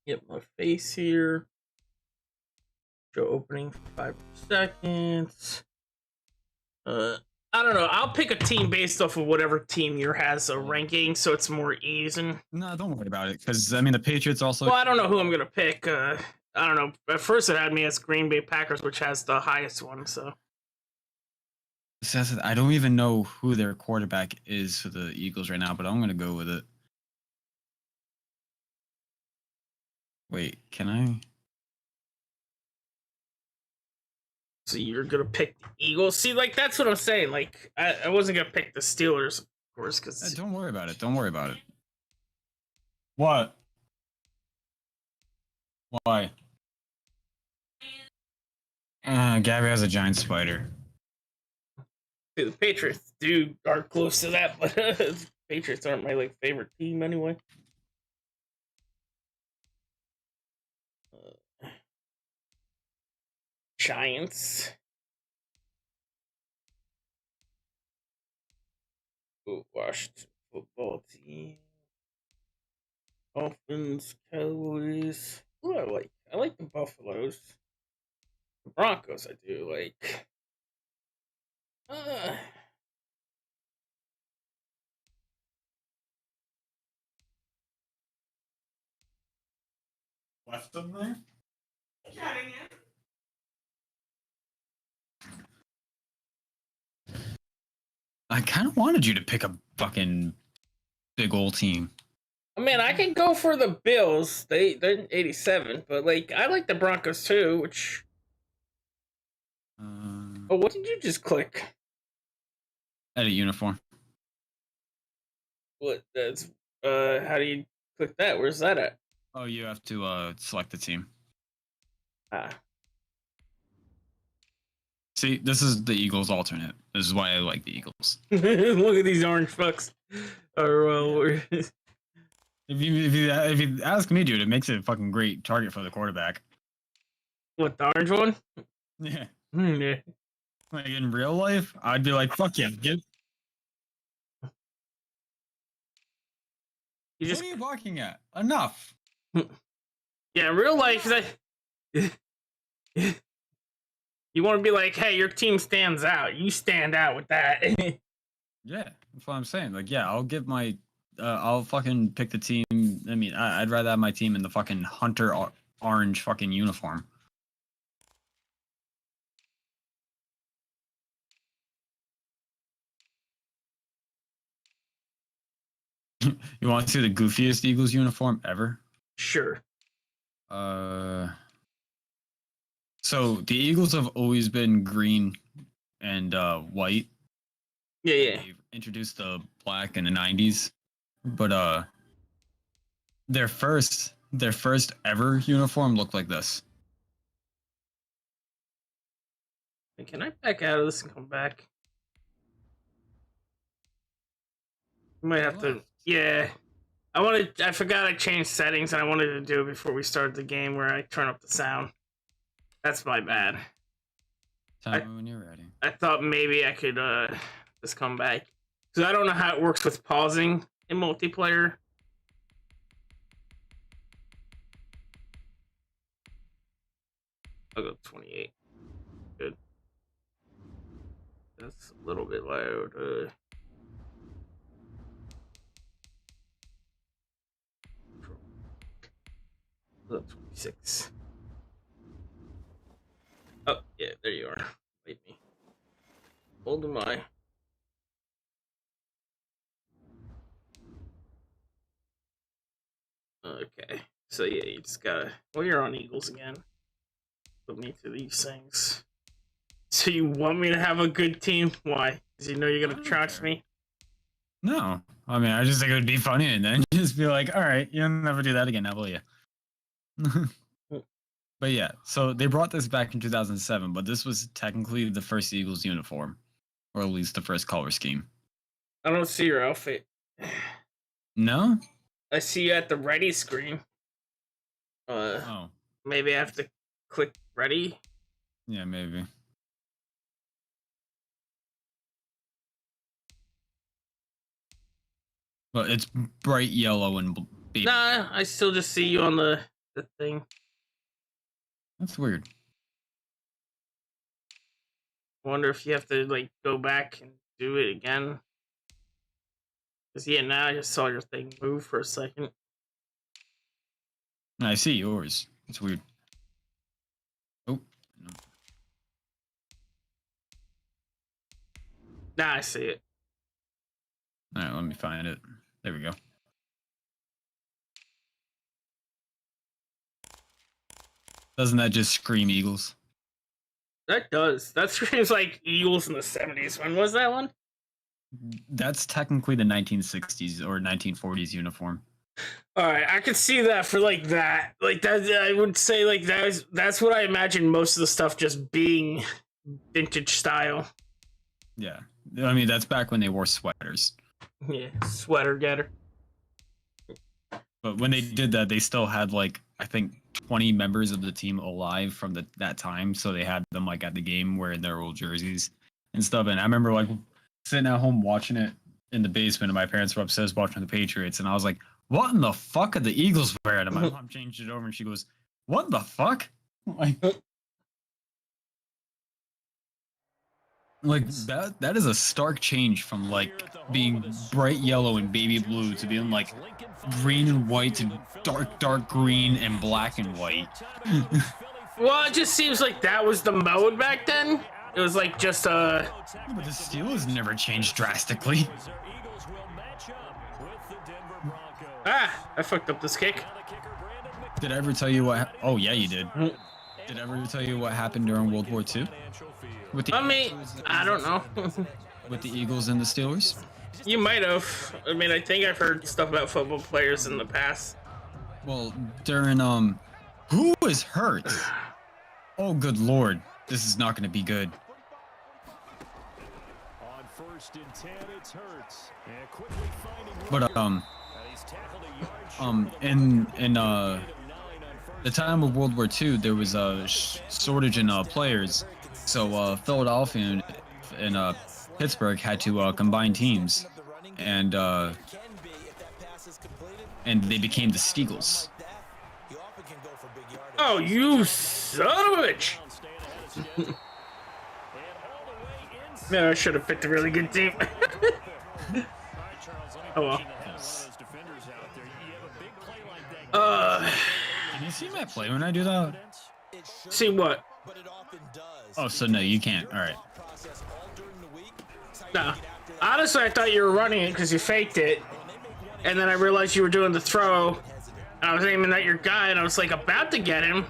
Get my face here. Show opening for 5 seconds. I don't know. I'll pick a team based off of whatever team your has a ranking, so it's more even. No, don't worry about it, because I mean the Patriots also. Well, I don't know who I'm gonna pick. I don't know. At first, it had me as Green Bay Packers, which has the highest one. So I don't even know who their quarterback is for the Eagles right now, but I'm gonna go with it. Wait, can I? So you're gonna pick the Eagles? See, like that's what I'm saying. Like I wasn't gonna pick the Steelers, of course, because Don't worry about it. Don't worry about it. What? Why? Gabby has a giant spider. the Patriots are close to that, but Patriots aren't my favorite team anyway. Giants. Washington football team. Dolphins, Cowboys. Who do I like? I like the Buffaloes. The Broncos, I do like. Left them there? I kind of wanted you to pick a fucking big old team. I mean, I can go for the Bills. They're 87, but I like the Broncos too. Which oh, what did you just click? Edit uniform. What? That's how do you click that? Where's that at? Oh, you have to select the team. See, this is the Eagles alternate. This is why I like the Eagles. Look at these orange fucks. If you ask me, dude, it makes it a fucking great target for the quarterback. What, the orange one? Yeah. Yeah. Like in real life, I'd be like, fuck yeah, what are you barking at? Enough. Yeah, in real life, you want to be like, hey, your team stands out. You stand out with that. Yeah, that's what I'm saying. Like, yeah, I'll give my, I'll fucking pick the team. I mean, I'd rather have my team in the fucking hunter orange fucking uniform. You want to see the goofiest Eagles uniform ever? Sure. So the Eagles have always been green and white. Yeah. They've introduced the black in the 90s, but their first ever uniform looked like this. Can I back out of this and come back? I might have to. Yeah. I forgot I changed settings and I wanted to do it before we started the game where I turn up the sound. That's my bad. Tell me when you're ready. I thought maybe I could just come back. Because I don't know how it works with pausing in multiplayer. I'll go 28. Good. That's a little bit loud. 26. Oh, yeah, there you are. Wait me. Hold my. Okay. So, yeah, you just gotta. Well, you're on Eagles again. Put me through these things. So, you want me to have a good team? Why? Because you know you're gonna trash me? No. I mean, I just think it would be funny and then just be like, all right, you'll never do that again, now will you? But yeah, so they brought this back in 2007, but this was technically the first Eagles uniform, or at least the first color scheme. I don't see your outfit. No? I see you at the ready screen. Maybe I have to click ready? Yeah, maybe. But it's bright yellow and baby. Nah, I still just see you on the the thing. That's weird. Wonder if you have to like go back and do it again. Cause yeah, now I just saw your thing move for a second. I see yours. It's weird. Oh. No. Now I see it. All right, let me find it. There we go. Doesn't that just scream Eagles? That does. That screams like Eagles in the 70s. When was that one? That's technically the 1960s or 1940s uniform. All right, I could see that for like that. Like that, I would say like that's what I imagine most of the stuff just being vintage style. Yeah. I mean, that's back when they wore sweaters. Yeah, sweater getter. But when they did that, they still had like, I think 20 members of the team alive from that time. So they had them like at the game wearing their old jerseys and stuff. And I remember like sitting at home watching it in the basement, and my parents were upstairs watching the Patriots, and I was like, what in the fuck are the Eagles wearing? And my mom changed it over and she goes, what the fuck? Like that is a stark change from like being bright yellow and baby blue to being like green and white to dark green and black and white. Well, it just seems like that was the mode back then. It was like just But the Steelers never changed drastically. Ah, I fucked up this kick. Did I ever tell you what? Oh yeah, you did. Did I ever tell you what happened during World War II? With the I don't know. with the Eagles and the Steelers? You might have. I mean, I think I've heard stuff about football players in the past. Well, during who was hurt? Oh, good lord, this is not going to be good. But in the time of World War II, there was a shortage in players, so Philadelphia and Pittsburgh had to combine teams, and they became the Steagles. Oh, you son of a bitch! Man, I should have picked a really good team. Oh well. Can you see my play when I do that? See what? Oh, so no, you can't. All right. No. Honestly, I thought you were running it because you faked it, and then I realized you were doing the throw, and I was aiming at your guy, and I was like about to get him.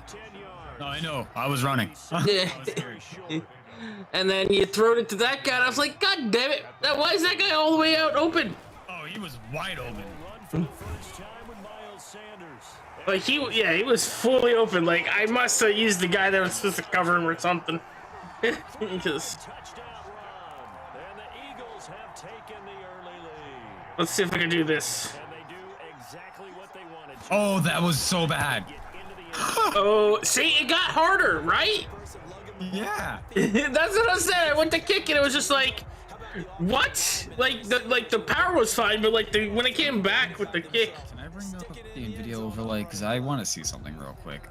No, I know. I was running. Yeah. And then you threw it to that guy, and I was like, God damn it! Why is that guy all the way out open? Oh, he was wide open. Like he was fully open. Like I must have used the guy that was supposed to cover him or something. Because let's see if I can do this. Oh, that was so bad. Oh, see, it got harder, right? Yeah. That's what I said. I went to kick it. It was just like, what? Like the power was fine, but like when it came back with the kick. Can I bring up the video overlay? Because I want to see something real quick.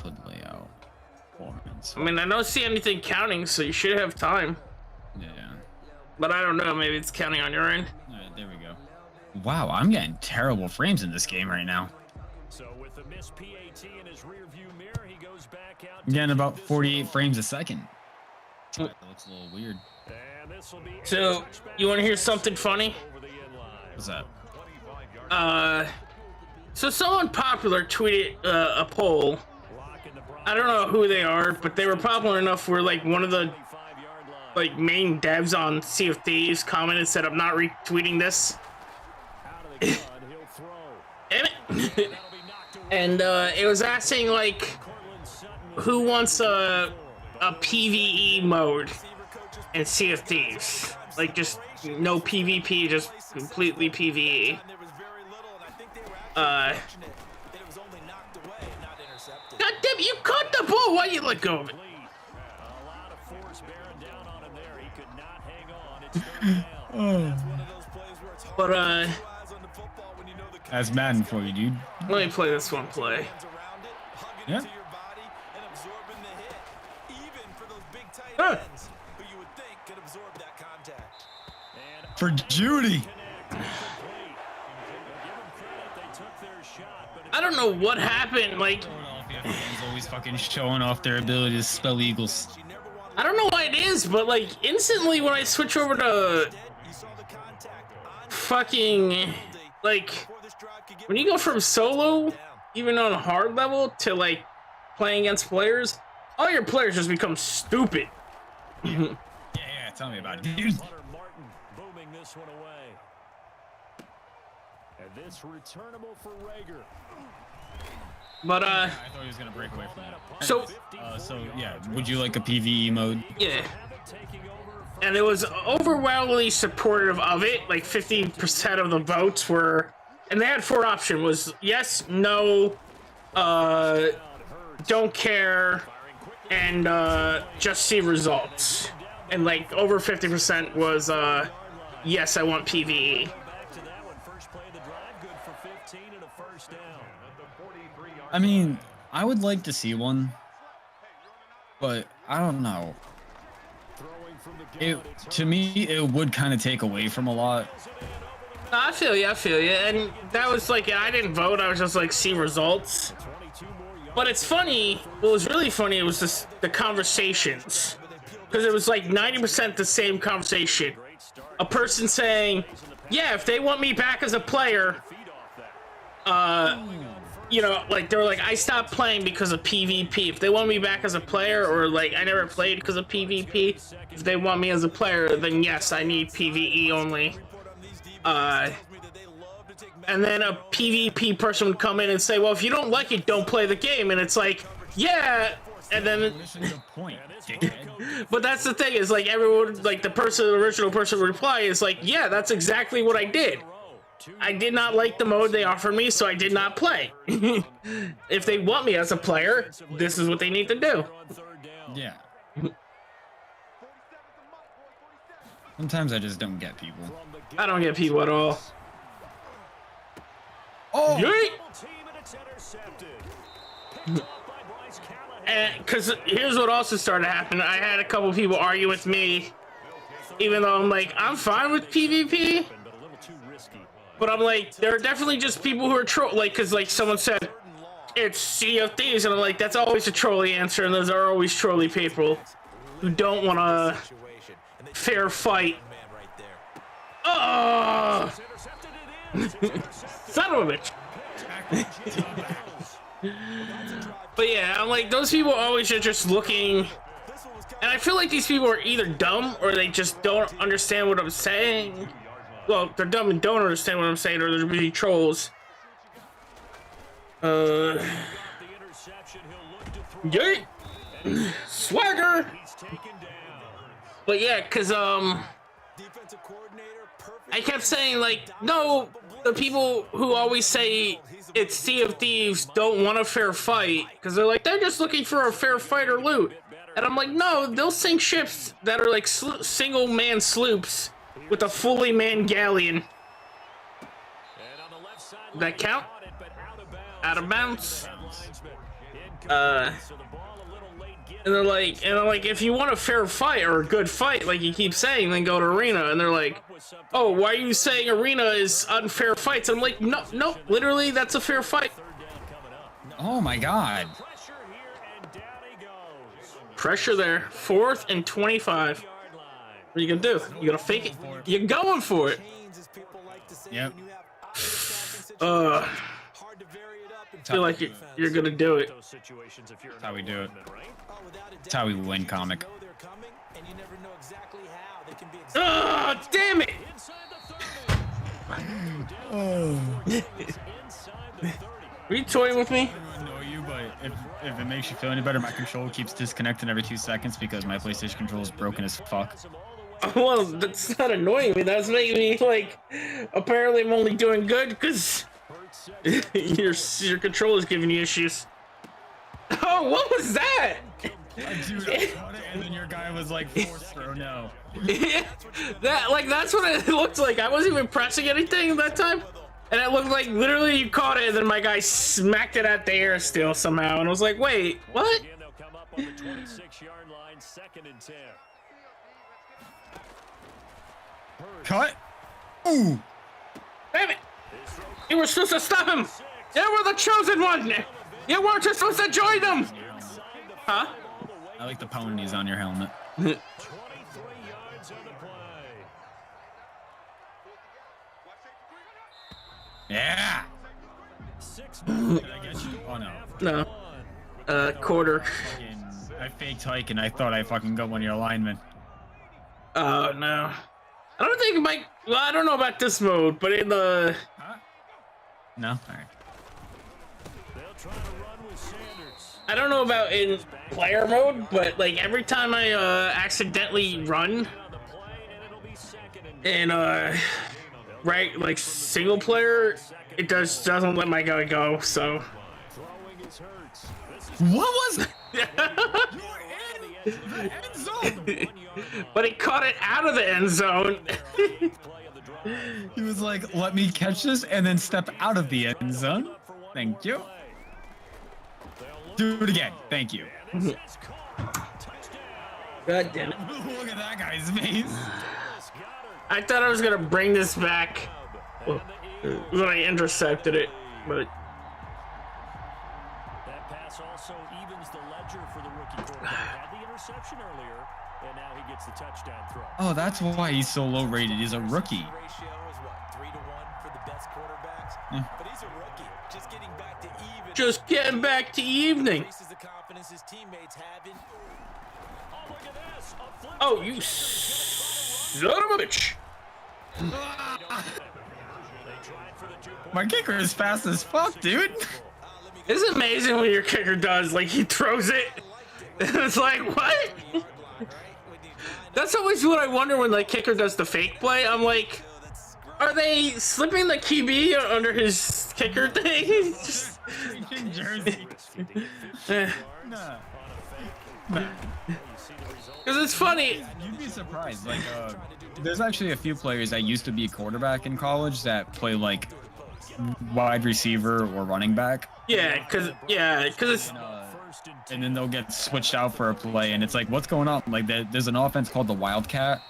Hood layout. Performance. I mean, I don't see anything counting, so you should have time. Yeah. But I don't know. Maybe it's counting on your end. All right, there we go. Wow, I'm getting terrible frames in this game right now. So with the missed PAT in his rear view mirror, he goes back out. I'm getting about 48 frames a second. That looks a little weird. So, you want to hear something funny? What's that? So someone popular tweeted a poll. I don't know who they are, but they were popular enough where like one of the like main devs on Sea of Thieves commented and said, I'm not retweeting this. Damn it. And it was asking like who wants a PvE mode in Sea of Thieves, like just no PvP, just completely PvE. God damn, you caught the ball. Why you let go of it? But That's Madden for you, dude. Let me play this one play. Yeah. Huh. For Judy. I don't know what happened. Like, Philadelphia fans always fucking showing off their ability to spell Eagles. I don't know why it is, but like instantly when I switch over to fucking like when you go from solo, even on a hard level, to like playing against players, all your players just become stupid. Yeah, tell me about it, dude. Booming this one away. And this returnable for Rager. But I thought he was gonna break away from that. so So yeah, would you like a PvE mode? yeah, and it was overwhelmingly supportive of it. Like 50% of the votes were, and they had 4 options: was yes, no, don't care, and just see results. And like over 50% was yes, I want PvE. I mean, I would like to see one, but I don't know. To me, it would kind of take away from a lot. I feel you, and that was like, I didn't vote, I was just like, see results. But it's funny, what was really funny, it was just the conversations. Because it was like 90% the same conversation. A person saying, yeah, if they want me back as a player, you know, like, they were like, I stopped playing because of PvP. If they want me back as a player, or like, I never played because of PvP, if they want me as a player, then yes, I need PvE only. And then a PvP person would come in and say, well, if you don't like it, don't play the game. And it's like, yeah, and then but that's the thing, is like, everyone, like the original person would reply is like, yeah, that's exactly what I did. I did not like the mode they offered me, so I did not play. If they want me as a player, this is what they need to do. Yeah. Sometimes I just don't get people. I don't get people at all. Oh! Yeet! And because here's what also started happening. I had a couple people argue with me, even though I'm like, I'm fine with PvP. But I'm like, there are definitely just people who are like, because like someone said, it's Sea of Thieves, and I'm like, that's always a trolly answer, and those are always trolly people who don't want a fair fight. Oh! Son of a bitch. But yeah, I'm like, those people always are just looking, and I feel like these people are either dumb or they just don't understand what I'm saying. Well, they're dumb and don't understand what I'm saying, or they're really trolls. Yay! Swagger! But yeah, cause I kept saying like, no, the people who always say it's Sea of Thieves don't want a fair fight, because they're like, they're just looking for a fair fight or loot. And I'm like, no, they'll sink ships that are like single man sloops with a fully manned galleon. That count? Out of bounds. And they're like, if you want a fair fight or a good fight, like you keep saying, then go to arena. And they're like, oh, why are you saying arena is unfair fights? I'm like, no, literally, that's a fair fight. Oh my god. Pressure there. 4th and 25. What are you gonna do? You gonna fake it? You're going for it. Yep. I feel like you're gonna do it. That's how we do it. That's how we win, comic. Oh, damn it! Oh. Are you toying with me? I don't know you, but if it makes you feel any better, my controller keeps disconnecting every 2 seconds because my PlayStation controller is broken as fuck. Well, that's not annoying me. That's making me like, apparently I'm only doing good because your controller's giving you issues. Oh, what was that? Dude, I caught it, and then your guy was like, force throw, no. That's what it looked like. I wasn't even pressing anything at that time. And it looked like literally you caught it, and then my guy smacked it at the air still somehow. And I was like, wait, what? Again, they'll come up on the 26-yard line, 2nd and 10. Cut. Ooh. Damn it! You were supposed to stop him! You were the chosen one! You weren't supposed to join them! Huh? I like the ponies on your helmet. 23 yards on the play. Yeah. 6 Did I get you? Oh no. No. Quarter. I faked hike and I thought I fucking got one of your linemen. Oh no. I don't think Mike. Well, I don't know about this mode, but in the. Huh? No. All right. They'll try to run with Sanders. I don't know about in player mode, but like every time I accidentally run On the play, and it'll be 2nd and right, like single player, it doesn't let my guy go. So. throwing his hurts. What was? You were in the end zone. But he caught it out of the end zone. He was like, "Let me catch this and then step out of the end zone." Thank you. Do it again. Thank you. God damn it. Look at that guy's face. I thought I was gonna bring this back when I intercepted it, but That pass also evens the ledger for the rookie quarterback. Had the interception earlier, and now he gets the touchdown throw. Oh, that's why he's so low rated. He's a rookie. Ratio is what, 3 to 1 for the best quarterbacks? But he's a rookie, just getting back to even. just getting back to evening. Increases the confidence his teammates have in. Oh, look at this. A flip Oh, you son of a bitch. They tried for the 2-point. My kicker is fast as fuck, dude. It's amazing what your kicker does. Like, he throws it. It's like, what? That's always what I wonder when, like, kicker does the fake play. I'm like, are they slipping the QB under his kicker thing? Just... Freaking jersey. Nah. Because it's funny. You'd be surprised. Like, there's actually a few players that used to be a quarterback in college that play like wide receiver or running back. Yeah, because it's... And then they'll get switched out for a play, and it's like, what's going on? Like, there's an offense called the Wildcat,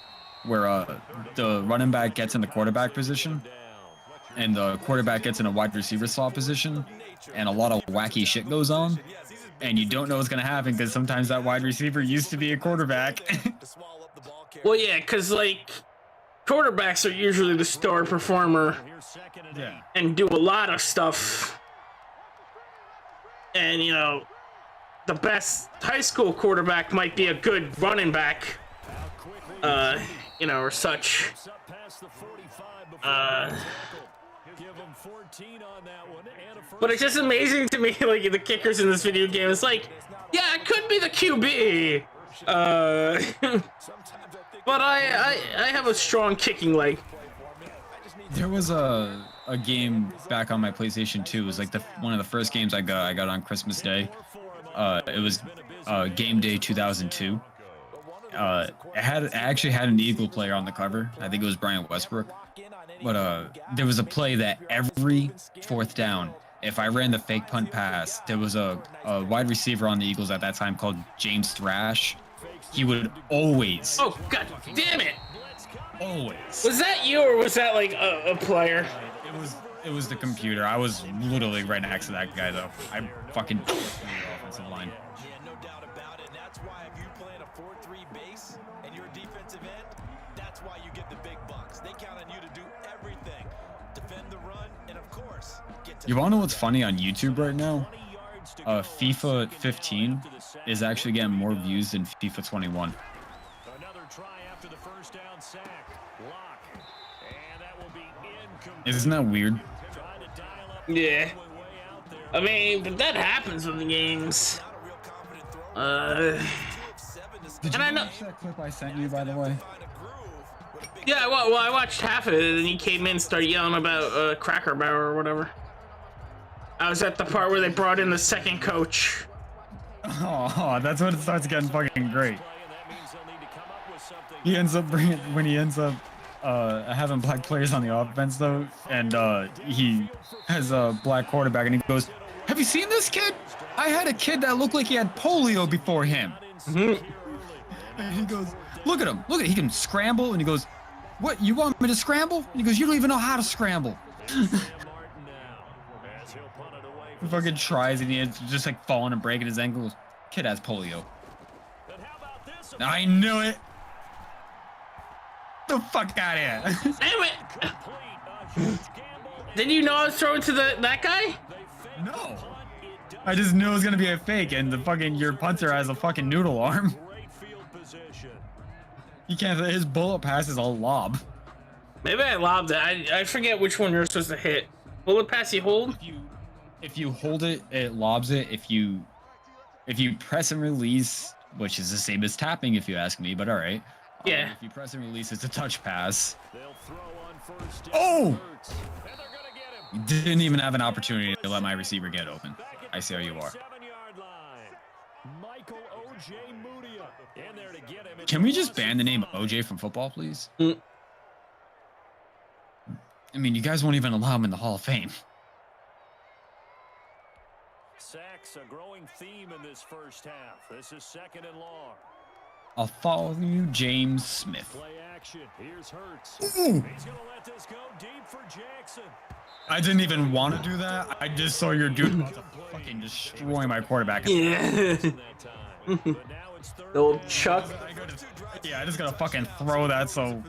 where the running back gets in the quarterback position, and the quarterback gets in a wide receiver slot position, and a lot of wacky shit goes on, and you don't know what's gonna happen because sometimes that wide receiver used to be a quarterback. Well, yeah, because, like, quarterbacks are usually the star performer Yeah. and do a lot of stuff. And, you know, the best high school quarterback might be a good running back, you know, or such. But it's just amazing to me, like, the kickers in this video game. It's like, yeah, it could be the QB. But I have a strong kicking leg. There was a game back on my PlayStation 2. It was like one of the first games I got on Christmas Day. It was Game Day 2002. It actually had an Eagle player on the cover. I think it was Brian Westbrook. But there was a play that every fourth down, if I ran the fake punt pass, there was a wide receiver on the Eagles at that time called James Thrash. He would always. Oh, god damn it! Always. Was that you, or was that like a player? It was the computer. I was literally right next to that guy, though. I fucking the offensive line. Yeah, no doubt about it. And that's why if you play in a 4-3 base and you're a defensive end, that's why you get the big bucks. They count on you to do everything. Defend the run, and of course, get to You wanna know what's funny on YouTube right now? FIFA 15 is actually getting more views than FIFA 21. Another try after the first down sack. Lock. And that will be incomplete. Isn't that weird? Trying to dial up Yeah. way out there. I mean, but that happens with the games. Did And I know- watch that clip I sent you, by the way? Yeah, well, I watched half of it, and he came in and started yelling about Cracker Barrel or whatever. I was at the part where they brought in the second coach. Oh, that's when it starts getting fucking great. And that means they'll need to come up with something. He ends up having black players on the offense though, and he has a black quarterback, and he goes, "Have you seen this kid? I had a kid that looked like he had polio before him." And he goes, "Look at him! Look at he can scramble." And he goes, "What? You want me to scramble?" And he goes, "You don't even know how to scramble." He fucking tries, and he's just like falling and breaking his ankles. Kid has polio. I knew it. The fuck out of here. Damn it! Didn't you know I was throwing to that guy? No. I just knew it was gonna be a fake, and the fucking your punter has a fucking noodle arm. You can't. His bullet pass is a lob. Maybe I lobbed it. I forget which one you're supposed to hit. Bullet pass, you hold. If you hold it, it lobs it. If you press and release, which is the same as tapping, if you ask me, but all right. Yeah. If you press and release, it's a touch pass. Oh! You didn't even have an opportunity to let my receiver get open. I see how you are. Can we just ban the name OJ from football, please? I mean, you guys won't even allow him in the Hall of Fame. Sacks a growing theme in this first half. This is 2nd and long. I'll follow you, James Smith. Play action. Here's Hurts. Ooh. He's gonna let this go deep for Jackson. I didn't even want to do that. I just saw your dude about to fucking destroy my quarterback. Yeah. The old Chuck. Yeah, I just gotta fucking throw that, so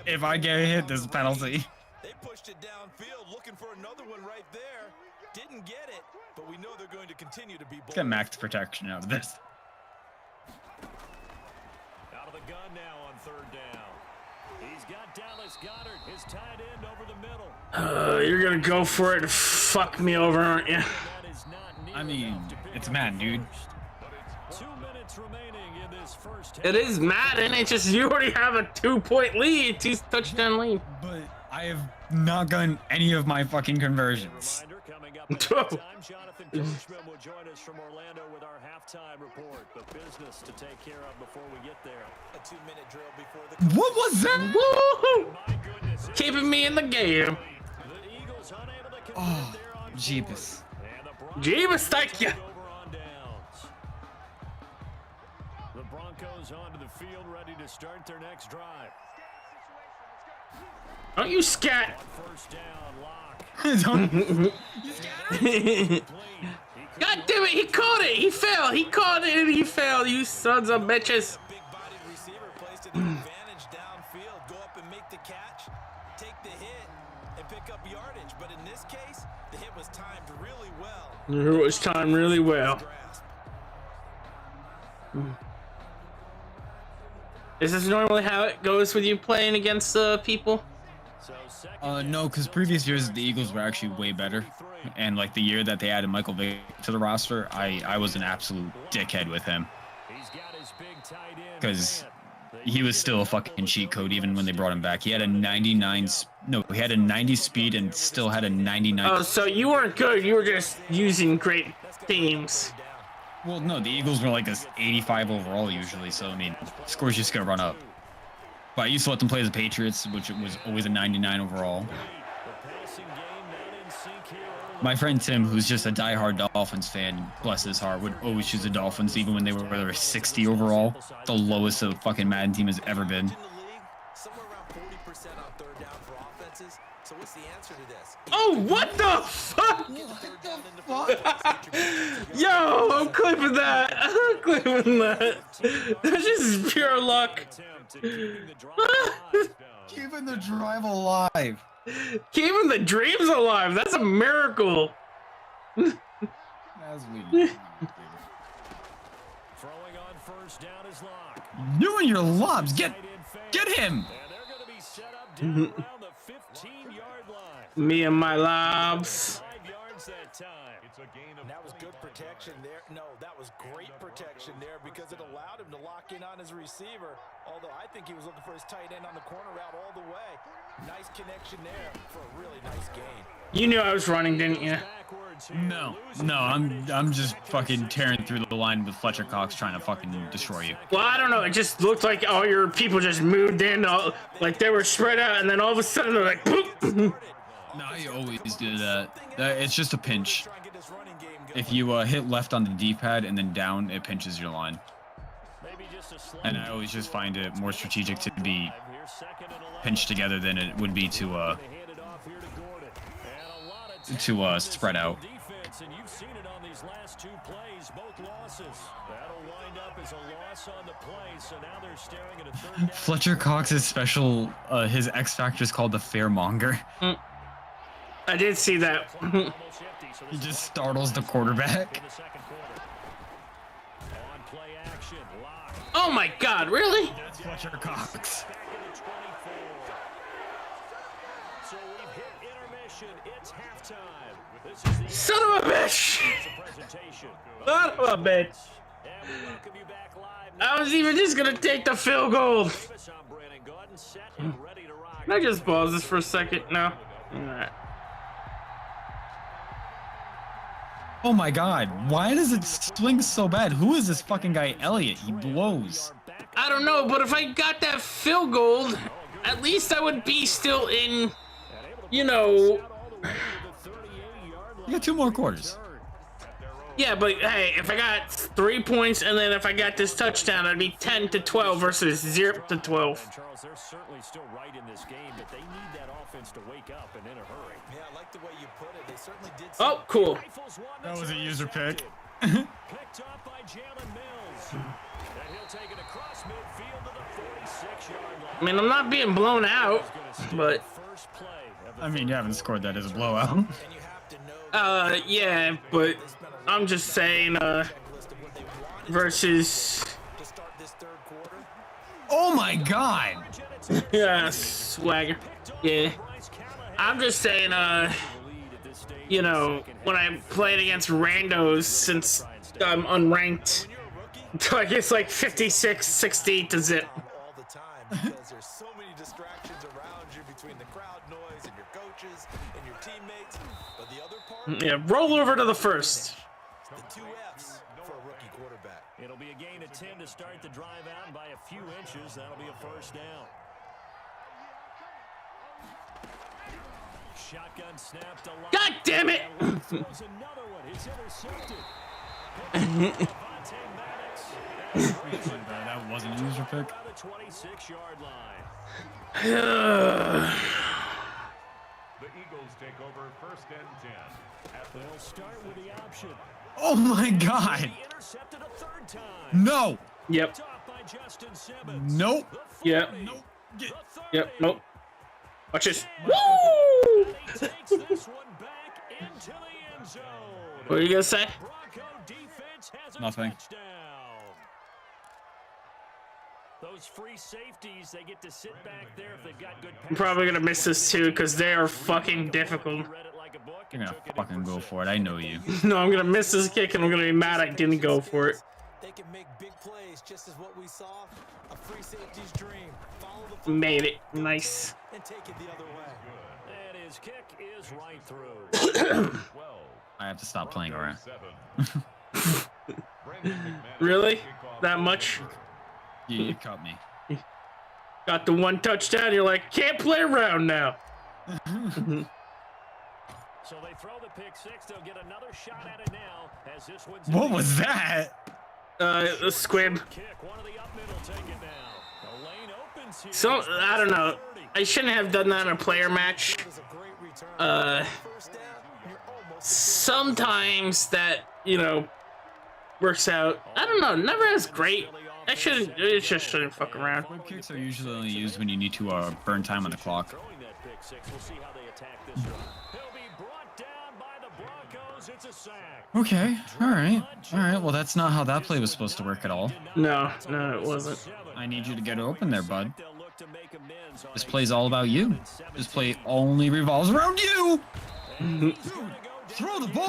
if I get hit, there's a penalty. They pushed it downfield, looking for another one right there. Didn't get it, but we know they're going to continue to be bold. Get max protection out of this. Out of the gun now on 3rd down. He's got Dallas Goedert, his tight end, over the middle. You're gonna go for it and fuck me over, aren't you? I mean, it's Madden, dude. 2 minutes remaining in this first half. It is Madden. It's just you already have a 2-point lead, 2 touchdown lead. But I have not gotten any of my fucking conversions. Coming up at halftime, Jonathan Coachman will join us from Orlando with our halftime report. But business to take care of before we get there. A 2-minute drill before the What was that? Woohoo! My goodness, Keeping me in the game. the Eagles unable to Oh, convert there on Jeebus. And the Broncos Jeebus, thank you. over on downs. The Broncos onto the field, ready to start their next drive. Don't you scat. On 1st down, Lock. God damn it, he caught it. He fell. He caught it and he fell. You sons of bitches. big-bodied receiver plays to the advantage downfield. Go up and make the catch, take the hit, and pick up yardage. But in this case, the hit was timed really well. It was timed really well. Grasp. Is this normally how it goes with you playing against people? No, because previous years the Eagles were actually way better, and like the year that they added Michael Vick to the roster, I was an absolute dickhead with him, because he was still a fucking cheat code even when they brought him back. He had a 99, no, he had a 90 speed and still had a 99. Oh, so you weren't good. You were just using great teams. Well, no, the Eagles were like this 85 overall usually, so I mean, score's just gonna run up. But I used to let them play the Patriots, which was always a 99 overall. My friend Tim, who's just a diehard Dolphins fan, bless his heart, would always choose the Dolphins even when they were 60 overall, the lowest a fucking Madden team has ever been. Somewhere around 40% on 3rd down for offenses. So what's the answer to this? Oh, what the fuck? Yo, I'm clipping that. I'm clipping that. That's just pure luck. Keeping the drive alive. Keeping the dreams alive. That's a miracle. As we Throwing on 1st down is Lock. you and your lobs, get him. And they're going to be set up down around the 15-yard line. Me and my lobs. 5 yards that time. And that was good protection there. No, that was great protection there because it allowed him to lock in on his receiver. Although I think he was looking for his tight end on the corner route all the way. Nice connection there for a really nice gain. You knew I was running, didn't you? Backwards No, I'm just fucking tearing through the line with Fletcher Cox trying to fucking destroy you. Well, I don't know. It just looked like all your people just moved in, like they were spread out, and then all of a sudden they're like, boop. No, you always do that. It's just a pinch. If you hit left on the D-pad and then down, it pinches your line. And I always just find it more strategic to be pinched together than it would be to spread out. And you've seen it on these last 2 plays, both losses. That'll wind up as a loss on the play, so now they're staring at a third down. Fletcher Cox's special, his X factor is called the Fairmonger. I did see that. He just startles the quarterback. Oh my God, really? That's Fletcher Cox. So we've hit intermission. It's halftime. Son of a bitch! Son of a bitch! I was even just gonna take the field goal. Can I just pause this for a second? No? Alright. Oh my God, why does it swing so bad? Who is this fucking guy, Elliott? He blows. I don't know, but if I got that field goal, at least I would be still in, you know... You got 2 more quarters. Yeah, but hey, if I got 3 points and then if I got this touchdown, I'd be 10-12 versus 0-12. Charles, they're certainly still right in this game, but they need that offense to wake up and in a hurry. Yeah, I like the way you put it. They certainly did. Oh, cool. That was a user pick. Picked up by Jalen Mills. And he'll take it across midfield to the 46-yard line. I mean, I'm not being blown out, but... I mean, you haven't scored that as a blowout. Yeah, but I'm just saying, versus... Oh my God! Yeah, swagger. Yeah. I'm just saying, you know, when I played against randos, since I'm unranked, I guess like 56-60 to zip. All the time because there's so many distractions around you between the crowd noise and your coaches and your teammates. But the other part, Yeah, roll over to the first. the 2 Fs for a rookie quarterback. It'll be a gain of 10 to start the drive out, and by a few inches, that'll be a first down. Shotgun snap to line. God damn it! Throws another one. It's intercepted. Devontae Maddox. That wasn't a user pick. On the 26-yard line. The Eagles take over 1st and 10. They'll start with the option. Oh my God! He intercepted a 3rd time. No! Yep. Top by Justin Simmons. Nope. Yep. Nope. Get. Yep. Nope. Watch this. Woo! He takes this one back into the end zone. What are you gonna say? Bronco defense has a Nothing. touchdown. Those free safeties, they get to sit back there if they've got good I'm probably gonna miss this too because they are fucking difficult. read it like a book You're and gonna took it in fucking go pursuit. for it. I know you. No, I'm gonna miss this kick and I'm gonna be mad I didn't go for it. They can make big plays, just as what we saw. A free safety's dream. Follow the football Made it. Nice. and take it the other way. And his kick is right through. 12. I have to stop playing around. 7. Brandon McManus Really? kickoff. That much? You caught me. Got the 1 touchdown, you're like, can't play around now. So they throw the pick 6. They'll get another shot at it now. As this one's What was that? A squib. kick. One of the up middle take it now. The lane opens here. So, I don't know. I shouldn't have done that in a player match. It was a great return. First down, you're almost Sometimes that, you know, works out. I don't know, never as great. It just shouldn't fuck around. Quick kicks are usually only used when you need to burn time on the clock. Throwing that pick 6. We'll see how they attack this one. He'll be brought down by the Broncos. It's a sack. Okay, alright. Well, that's not how that play was supposed to work at all. No, it wasn't. I need you to get open there, bud. They'll look to make amends on This a play's all about you. This play only revolves around you! Dude, throw the ball!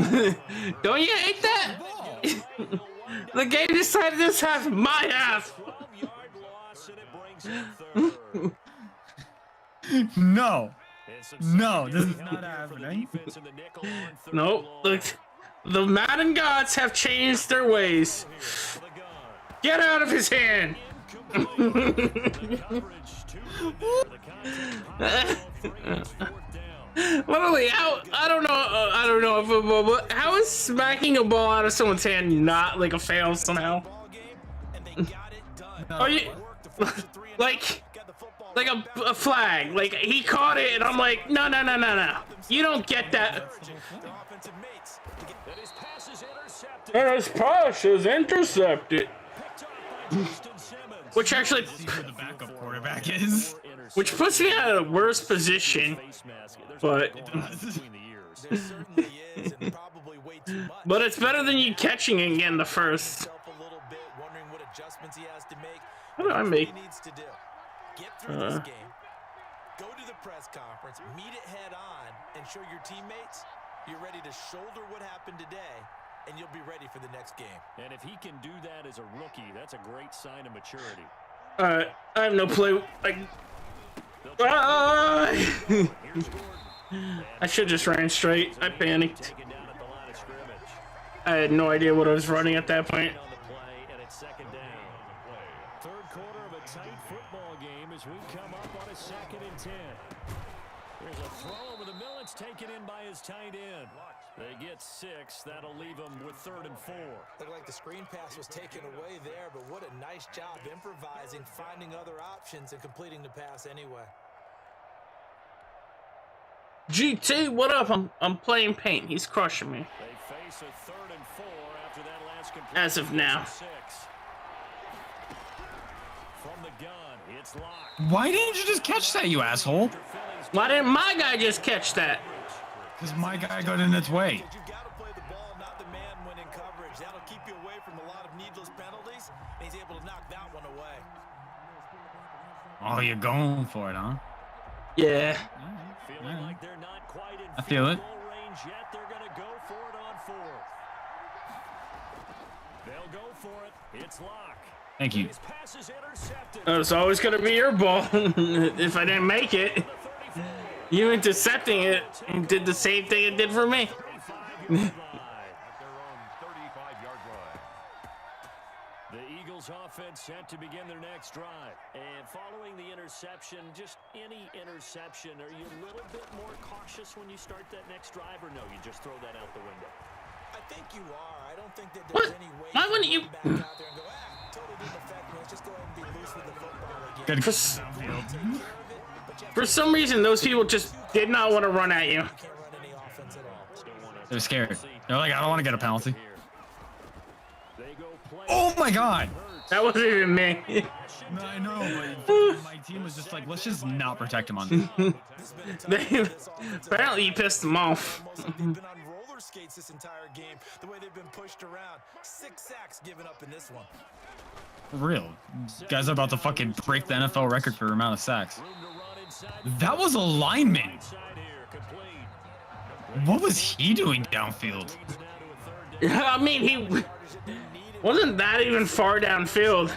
Don't you hate that? Ball. The game decided this half, my half. 12-yard loss, and it brings up third. No. No, this is not happening. Nope. Look, the Madden gods have changed their ways. Get out of his hand. Literally, I don't know, how is smacking a ball out of someone's hand not like a fail somehow? Are you like a flag? Like he caught it, and I'm like, no, you don't get that. And his pass is intercepted. Which actually, Where the backup quarterback is. which puts me in a worse position, but but it's better than you catching again the first. What do I make? Get through this game. Go to the press conference, meet it head on, and show your teammates you're ready to shoulder what happened today, and you'll be ready for the next game. And if he can do that as a rookie, that's a great sign of maturity. I have no play. I should just ran straight. I panicked. I had no idea what I was running at that point. Third quarter of a tight football game as we come up on a 2nd and 10. There's a throw over the middle. It's taken in by his tight end. They get 6. That'll leave them with 3rd and 4. Looked like the screen pass was taken away there, but what a nice job improvising, finding other options, and completing the pass anyway. GT, what up? I'm playing Paint. He's crushing me. They face a 3rd and 4 after that last completion. As of now. 6. From the gun, it's locked. Why didn't you just catch that, you asshole? Why didn't my guy just catch that? Because my guy got in its way. You've got to play the ball, not the man when in coverage. That'll keep you away from a lot of needless penalties, and he's able to knock that one away. Oh, you're going for it, huh? Yeah. Feeling like they're not quite in I feel it. field goal range yet. They're going to go for it on 4th. They'll go for it. It's locked. Thank you. His pass is intercepted. It's always gonna be your ball. If I didn't make it, you intercepting it and did the same thing it did for me. At their own 35-yard line. The Eagles offense set to begin their next drive. And following the interception, just any interception, are you a little bit more cautious when you start that next drive, or no, you just throw that out the window? I think you are. I don't think that there's What? any way Why wouldn't you? back out there and go, totally didn't affect me. Let's just go ahead and be loose with the football again. Gotta For, get downfield. for some reason, those people just did not want to run at you. You can't run any offense at all. They're scared. They're like, I don't want to get a penalty. They go play. Oh my god! That wasn't even me. No, I know, but my team was just like, let's just not protect him on. Apparently, you pissed them off. Almost like they've been on roller skates this entire game. The way they've been pushed around. 6 sacks given up in this one. For real. You guys are about to fucking break the NFL record for amount of sacks. That was a lineman. What was he doing downfield? I mean, he wasn't that even far downfield.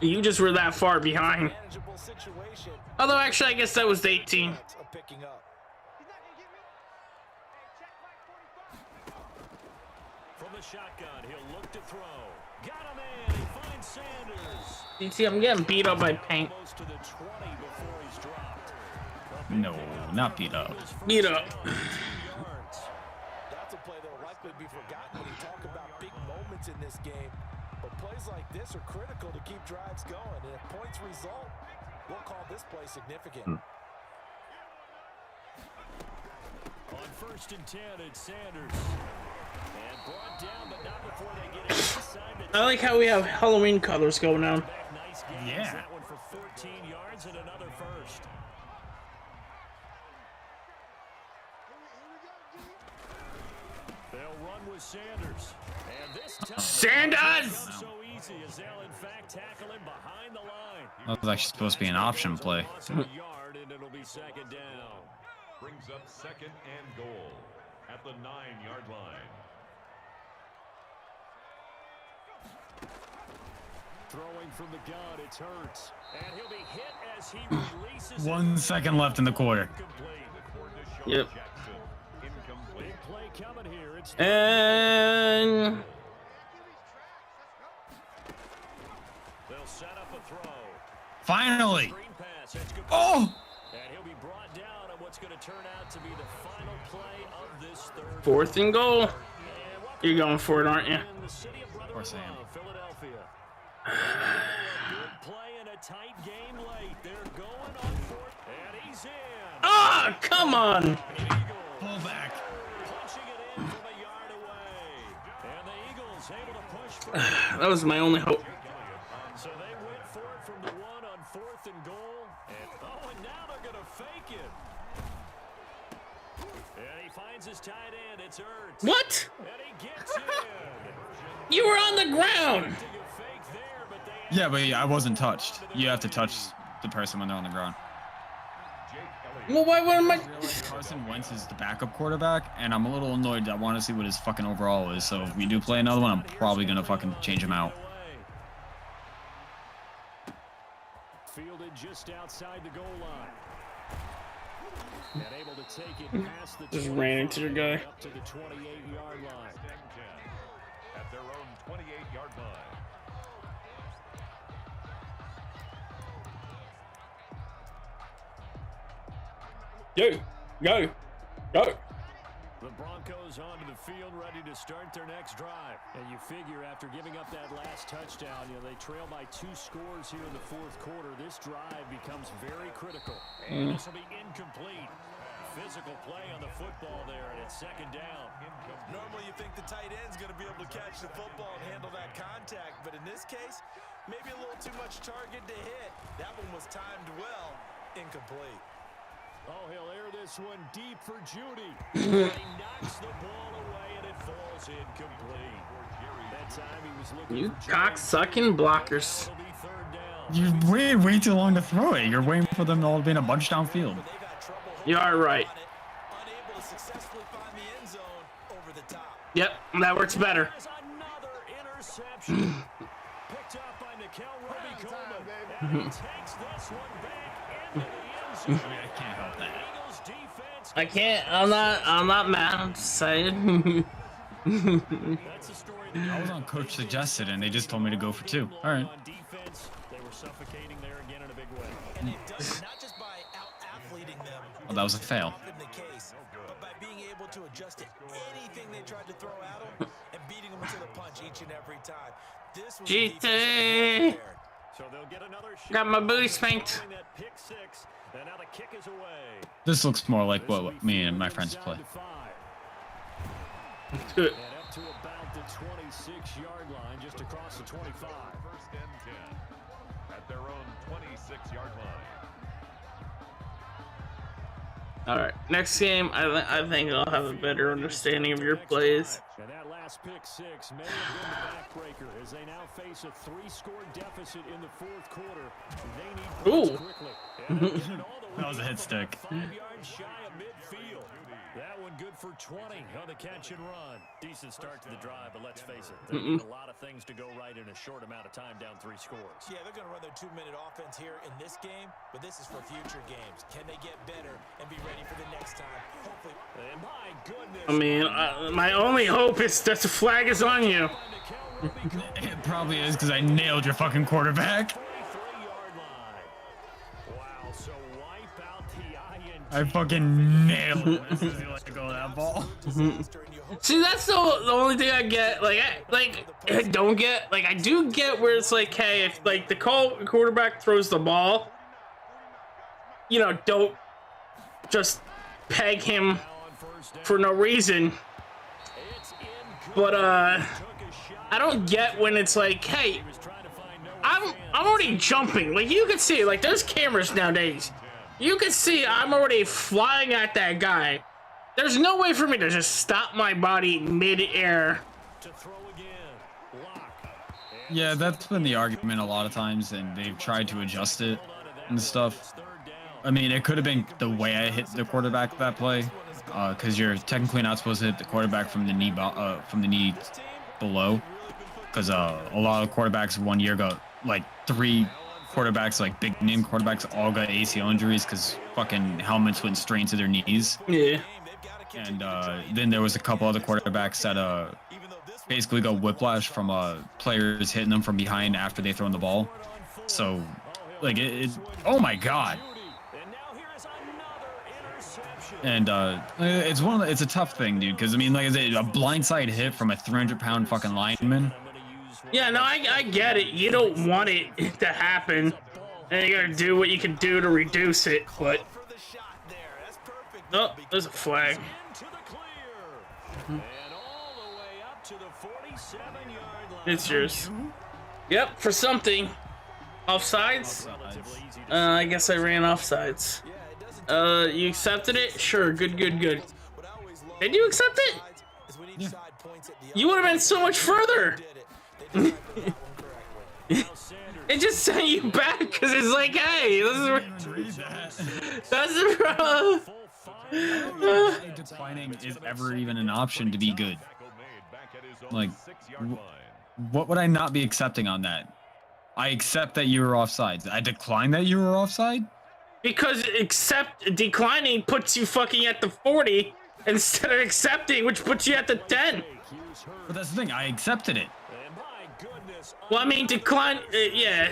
You just were that far behind. Although, actually, I guess that was the 18. From the shotgun, he'll look to throw. Got a man. He finds Sanders. You see, I'm getting beat up by Paint. Close to the 20 before he's dropped. No, not beat up. Beat up. That's a play that will likely be forgotten when you talk about big moments in this game. But plays like this are critical to keep drives going. And if points result, we'll call this play significant. On 1st and 10, it's Sanders. And brought down, but not before they get inside the I like how we have Halloween colors going on. nice gains. Yeah. That one for 14 yards and another first. They'll run with Sanders. And this time Sanders! so easy as they'll in fact tackle him behind the line. That was actually supposed to be an option play. Loss of a yard, and it'll be 2nd down. Brings up 2nd and goal at the 9-yard line. throwing from the gun. It's Hurts. And he'll be hit as he releases 1 second left in the quarter. Yep. Big play coming here. It's And they'll set up a throw. Finally. Screen pass. That's good. Oh, And he'll be brought down on what's going to turn out to be the final play of this third. 4th and goal. And You're going for it, aren't you? in the city of course I am. brother-in-law, Philadelphia. A good play in a tight game late. They're going on 4th, and he's in. Ah, come on. Eagles pull back. punching it in from a yard away, and the Eagles able to push for. That was my only hope. So they went for it from the 1 on 4th and goal. And now they're going to fake it. And he finds his tight end. It's Ertz. What? And he gets in. You were on the ground. To get fake there, but they Yeah, but I wasn't touched. You have to touch the person when they're on the ground. Well, why wouldn't I? Carson Wentz is the backup quarterback, and I'm a little annoyed. I want to see what his fucking overall is. So if we do play another one, I'm probably gonna fucking change him out. Fielded just outside the goal line. And able to take it past the Just ran into your guy. up to the 28-yard line. At their own 28-yard line. Go. The Broncos onto the field, ready to start their next drive. And you figure after giving up that last touchdown, they trail by 2 scores here in the 4th quarter. This drive becomes very critical. And this will be incomplete. Physical play on the football there, and it's 2nd down. Normally you think the tight end's going to be able to catch the football and handle that contact, but in this case, maybe a little too much target to hit. That one was timed well, incomplete. Oh, he'll air this one deep for Judy. And he knocks the ball away, and it falls incomplete. That time he was looking You for Judy. cock-sucking blockers. It'll be 3rd down. You're waiting way too long to throw it. You're waiting for them to all be in a bunch downfield. But they've had trouble You are right. on it, unable to successfully find the end zone over the top. Yep, that works better. There's another interception. Picked up by Nikel Roby-Coleman. And he takes this one back into the end zone. I can't help that. Eagles defense. I can't. I'm not mad. I'm just saying. That's the story that I was on Coach Suggested, and they just told me to go for 2. All right. on defense. They were suffocating there again in a big way. And they've done it not just by out-athleting them. Well, that was a fail. Often the case, but by being able to adjust to anything they tried to throw at them and beating them into the punch each and every time. This was the defense that GT. was prepared. So they'll get another shot. Got my booty spanked. Following that pick 6, and now the kick is away. This looks more like This will what be me and my fielded friends inside play. the 5. It's good. And up to about the 26-yard line, just across the 25. 1st and 10. At their own 26-yard line. All right. Next game, I think I'll have a better understanding of your plays. And that last pick 6 may have been the backbreaker as they now face a 3-score deficit in the 4th quarter. They need points Ooh. quickly. And they'll get it all the way That was a hit up stick. about 5 yards shy of midfield. That one good for 20 on the catch and run. Decent start to the drive, but let's face it, they need a lot of things to go right in a short amount of time, down 3 scores. Yeah, they're going to run their 2-minute offense here in this game, but this is for future games. Can they get better and be ready for the next time? Hopefully. And my goodness. I mean, my only hope is that the flag is on you. It probably is because I nailed your fucking quarterback. 23-yard line. Wow, so wipe out the INT. I fucking nailed it. As soon as he let go of that ball. See, that's the only thing I get. I don't get. Like, I do get where it's like, hey, if like the quarterback throws the ball, don't just peg him for no reason. But I don't get when it's like, hey, I'm already jumping. Like, you can see, like, there's cameras nowadays. You can see I'm already flying at that guy. There's no way for me to just stop my body mid-air. Yeah, that's been the argument a lot of times, and they've tried to adjust it and stuff. I mean, it could have been the way I hit the quarterback that play, because you're technically not supposed to hit the quarterback from the knee below, because a lot of quarterbacks 1 year ago like 3 quarterbacks, like big name quarterbacks, all got ACL injuries because fucking helmets went straight into their knees. Yeah. And then there was a couple other quarterbacks that basically got whiplash from players hitting them from behind after they thrown the ball. So, like, oh my god. And it's a tough thing, dude, because I mean, like, a blindside hit from a 300-pound fucking lineman. Yeah, no, I get it. You don't want it to happen, and you gotta do what you can do to reduce it. But oh, there's a flag. It's yours. Yep, for something. Offsides? I guess I ran offsides. You accepted it? Sure, good. Did you accept it? Yeah. You would have been so much further. It just sent you back because it's like, hey, this is that's the problem. Declining is ever even an option to be good. Like, what would I not be accepting on that? I accept that you were offside. I decline that you were offside? Because declining puts you fucking at the 40 instead of accepting, which puts you at the 10. But that's the thing, I accepted it. Well, I mean, decline, yeah.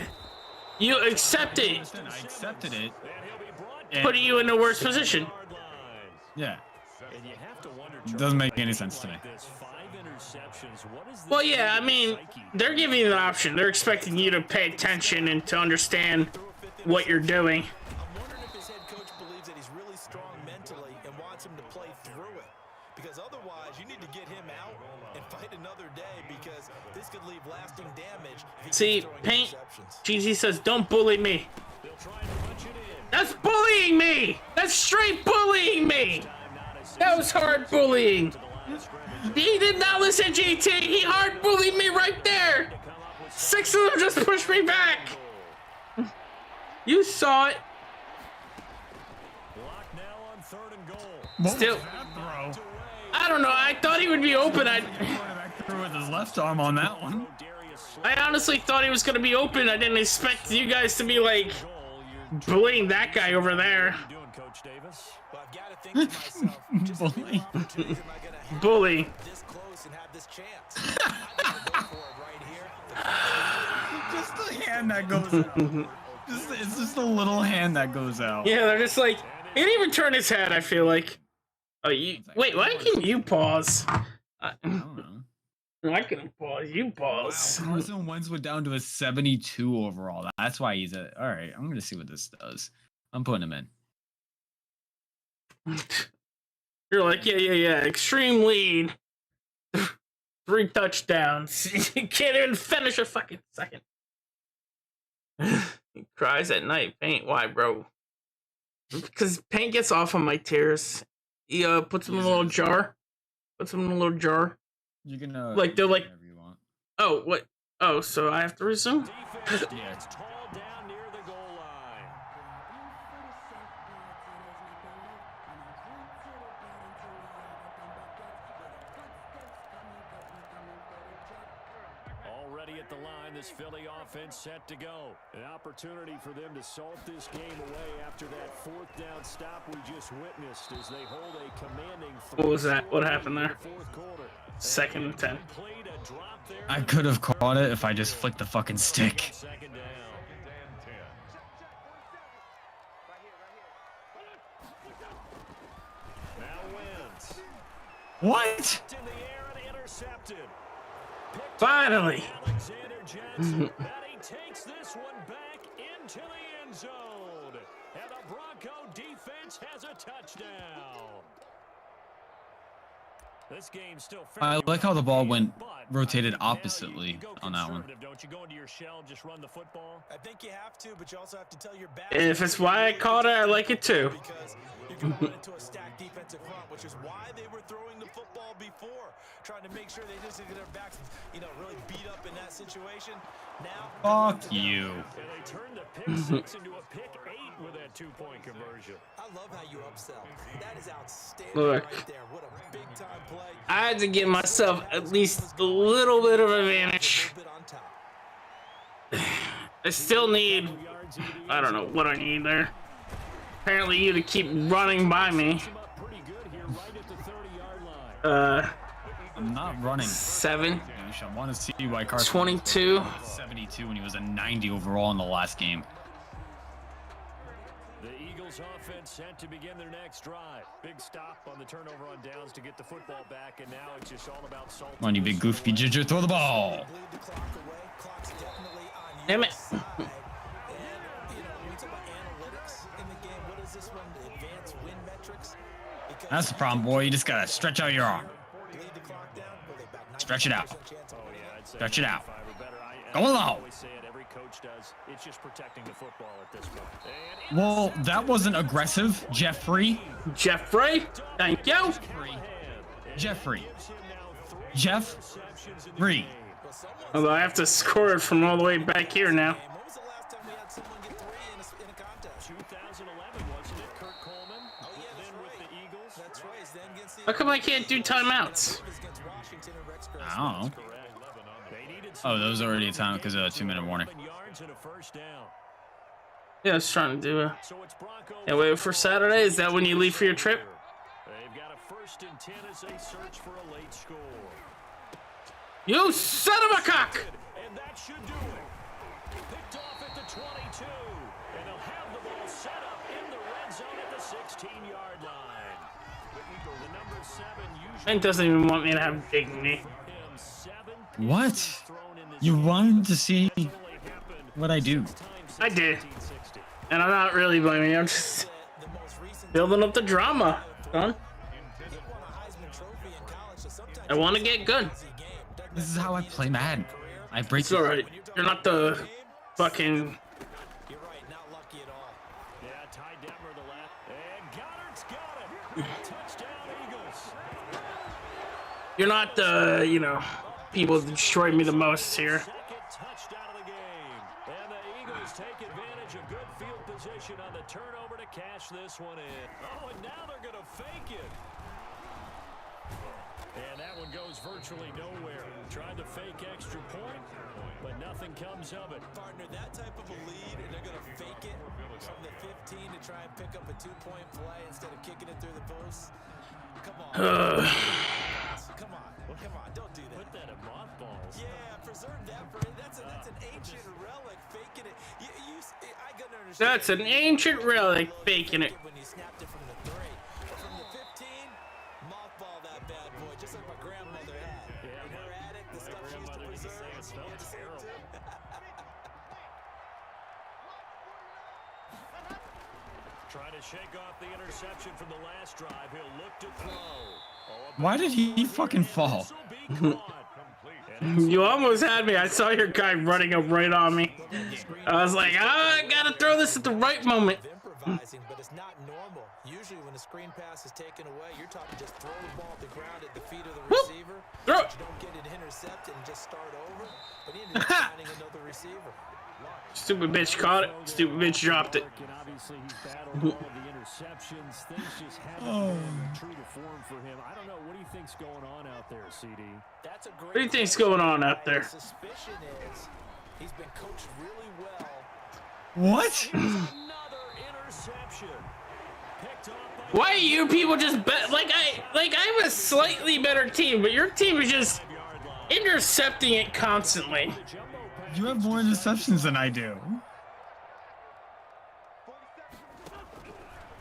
You accept it. I accepted it. Putting you in the worst position. Yeah. Doesn't make any sense to me. Well, yeah, I mean, they're giving you an option. They're expecting you to pay attention and to understand what you're doing. I'm wondering if his head coach believes that he's really strong mentally and wants him to play through it. Because otherwise, you need to get him out and fight another day because this could leave lasting damage. See, Paint, GG says, don't bully me. That's bullying me! That's straight bullying me! That was hard bullying. He did not listen, GT. He hard bullied me right there. 6 of them just pushed me back. You saw it. Still, I don't know. I thought he would be open. I threw with his left arm on that one. I honestly thought he was going to be open. I didn't expect you guys to be like bullying that guy over there. Well, I've got to think to myself, just how many opportunities am I going to have Bully. this close and have this chance? I'm gonna go for it right here. Just the hand that goes out. It's just a little hand that goes out. Yeah, they're just like, he didn't even turn his head, I feel like. Oh, you wait, why can you pause? I don't know. I can pause, you pause. Wow, Carson Wentz went down to a 72 overall. That's why he's a... Alright, I'm gonna see what this does. I'm putting him in. You're like, yeah, extreme lead. 3 touchdowns. You can't even finish a fucking second. He cries at night. Paint, why, bro? Because Paint gets off on my tears. He puts them in a little jar. You can like they're like, whatever you want. oh, what? Oh, so I have to resume? Yeah. Already at the line, this Philly offense set to go. An opportunity for them to salt this game away after that 4th down stop we just witnessed as they hold a commanding. What was that? What happened there? 2nd and 10. I could have caught it if I just flicked the fucking stick. What? Finally. And he takes this one back into the end zone. And the Bronco defense has a touchdown. This game's still I like how the ball went rotated oppositely on that one. Don't you go into your shell and just run the football? I think you have to, but you also have to tell your back. If it's why I called it, I like it too. Because you're going to run into a stacked defensive front, which is why they were throwing the football before, trying to make sure they just get their backs, really beat up in that situation. Now, Fuck you. And they turned the pick 6 into a pick 8 with that 2-point conversion. I love how you upsell. That is outstanding. Look. Right there. What a big time play. I had to give myself at least a little bit of advantage. I still need, I don't know what I need there. Apparently you to keep running by me. I'm not running. 7. I want to see why Carson 22. was 72 when he was a 90 overall in the last game. The Eagles offense set to begin their next drive. Big stop on the turnover on downs to get the football back, and now it's just all about salt. Come on, you big goofy ginger, throw the ball. Damn it. That's the problem, boy. You just gotta stretch out your arm. Stretch it out. Stretch it out. Go along. It's just protecting the football at this point. Well, that wasn't aggressive, Jeffrey. Jeffrey, thank you. Jeffrey. Jeffrey. Although I have to score it from all the way back here now. 2011, wasn't it? Kurt Coleman. Then with the Eagles. That's right. How come I can't do timeouts? I don't know. Oh, that was already a time because of a 2-minute warning. Yeah, I was trying to do it. And wait for Saturday. Is that when you leave for your trip? They've got a 1st and 10 as they search for a late score. You son of a cock! And that should do it. Picked off at the 22. And they'll have the ball set up in the red zone at the 16-yard line. The number 7 usually It doesn't even want me to have dignity. What? You wanted to see what I do. I did. And I'm not really blaming you. I'm just building up the drama, son. I want to get good. This is how I play Madden. I break It's alright. You're not the fucking... You're right, not lucky at all. Yeah, Ty Detmer the left. And Goddard's got it. Touchdown, Eagles. You're not the, you know, people that destroy me the most here. Second touchdown of the game. And the Eagles take advantage of good field position on the turnover to cash this one in. Oh, and now they're going to fake it. And that one goes virtually nowhere. Tried to fake extra point, but nothing comes of it. Partner, that type of a lead, and they're going to fake it from the 15 to try and pick up a 2-point play instead of kicking it through the post. Come on. Come on, don't do that. Put that in mothballs. Yeah, preserve that for that's an ancient relic, faking it. I gotta understand. That's an ancient relic, faking it. When you snapped it from the 3, but from the 15, mothball that bad boy, just like my grandmother had. Yeah, In her attic, the stuff she used to preserve. She had to say it too. Trying to shake off the interception from the last drive. He'll look to throw. Why did he fucking fall? You almost had me. I saw your guy running up right on me. I was like, I gotta throw this at the right moment. Improvising, but it's not normal. Usually when a screen pass is taken away, you're talking just throw the ball at the ground at the feet of the receiver. Throw But it. you don't get it intercepted and just start over. But he ended up finding another receiver. Stupid bitch caught it. Stupid bitch dropped it. And obviously he's battled all of the interceptions. Things just haven't been true to form for him. I don't know. What do you think's going on out there, CD? That's a great What do you think's going on out there? The suspicion is he's been coached really well. What? Another interception. Picked off by Why are you people just bet like I'm a slightly better team, but your team is just intercepting it constantly. You have more interceptions than I do.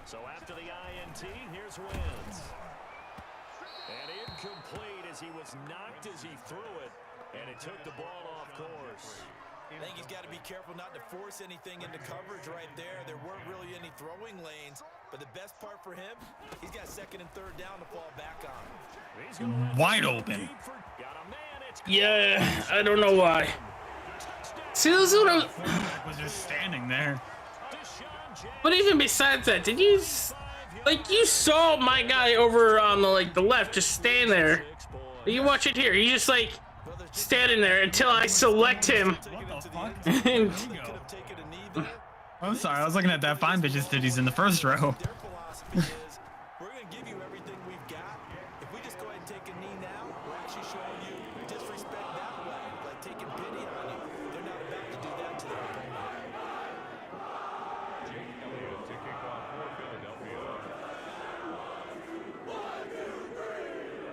So after the INT, here's Wins. And incomplete as he was knocked as he threw it. And it took the ball off course. I think he's got to be careful not to force anything into coverage right there. There weren't really any throwing lanes. But the best part for him, he's got 2nd and 3rd down to fall back on. He's gonna have Wide to open. deep for- got a man, it's Yeah, I don't know why. See, this is what I'm... Was just standing there. But even besides that, did you... you saw my guy over on the left just stand there. You watch it here. He's just, standing there until I select him. What the fuck? And There you go. I'm sorry, I was looking at that fine bitches titties in the first row. Their philosophy is, we're going to give you everything we've got. If we just go ahead and take a knee now, we're actually showing you disrespect that way, like taking pity on you. They're not about to do that to their opponent.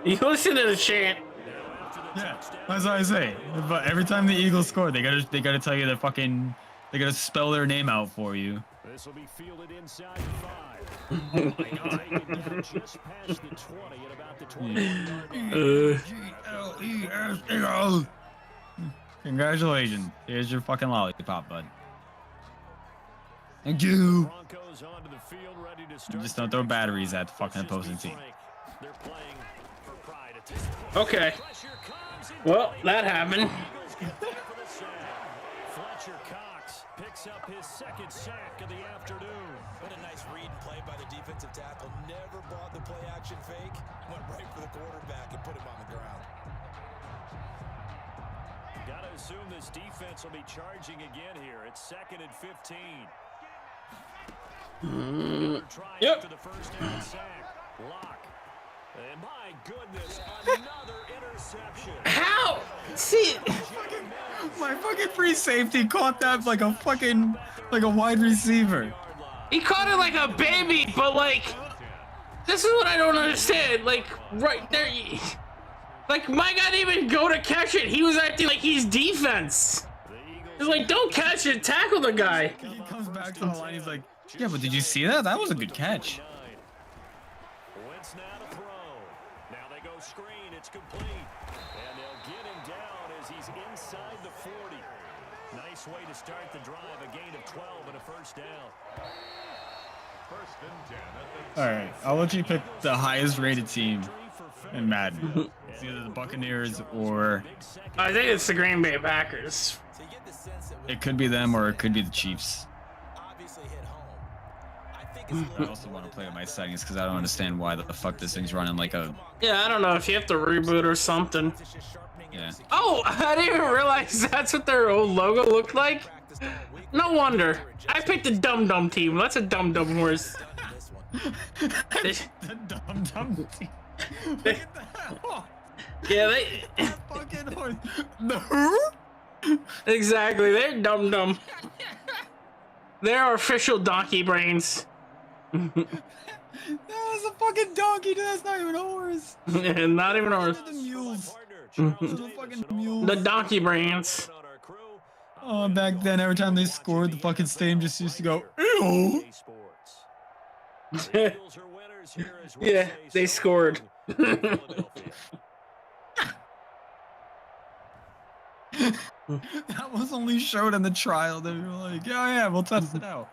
You listen to the chant. Yeah, that's what I say. But every time the Eagles score, they gotta tell you they gotta spell their name out for you. This will be fielded inside the 5. Oh my God. Taken down just past the 20 at about the 21-yard line. Eagles. Congratulations. Here's your fucking lollipop, bud. Thank you. Broncos onto the field, ready to start. Just don't throw batteries at the fucking opposing team. They're playing for pride at this point. Okay. Well, that happened. Fletcher Cox picks up his second sack of the afternoon. What a nice read and play by the defensive tackle. Never bought the play action fake. Went right for the quarterback and put him on the ground. Got to assume this defense will be charging again here. It's 2nd and 15. Yep. After the first down sack. Lock. And my goodness, another interception. How? See, My fucking free safety caught that like a wide receiver. he caught it like a baby, but like, this is what I don't understand. Like, right there, like my guy didn't even go to catch it. He was acting like he's defense. He's like, don't catch it, tackle the guy. He comes back to the line. He's like, yeah, but did you see that? That was a good catch. Wentz now to throw. Now they go screen. It's complete. And they'll get him down as he's inside the 40. Nice way to start the drive. A gain of 12 and a first down. First and 10 at the All right, I'll let you pick the highest rated team in Madden. It's either the Buccaneers or I think it's the Green Bay Packers. So you get the sense that it could be them or it could be the Chiefs. obviously hit home. I think it's a I little also want to play with my settings because I don't understand why the fuck this thing's running like a Yeah, I don't know if you have to reboot or something. it's just sharpening yeah. Oh, I didn't even realize that's what their old logo looked like. practice all week. No wonder. I picked a Dum Dum team. That's a Dum Dum horse. Done in this one. The dumb team. Look at that. Yeah, they Fucking horse. The who? exactly. They're Dum Dum. They're our official donkey brains. That was a fucking donkey. Dude. That's not even a horse. Not even ours. The mules. Partner, The fucking mules. The donkey brains. on our crew. Oh, back then, every time they scored, the fucking stadium just used to go, ew. Sports. The Eagles are winners here as we Yeah, say they so scored. long to Philadelphia. That was only showed in the trial. They were like, yeah, we'll test it out.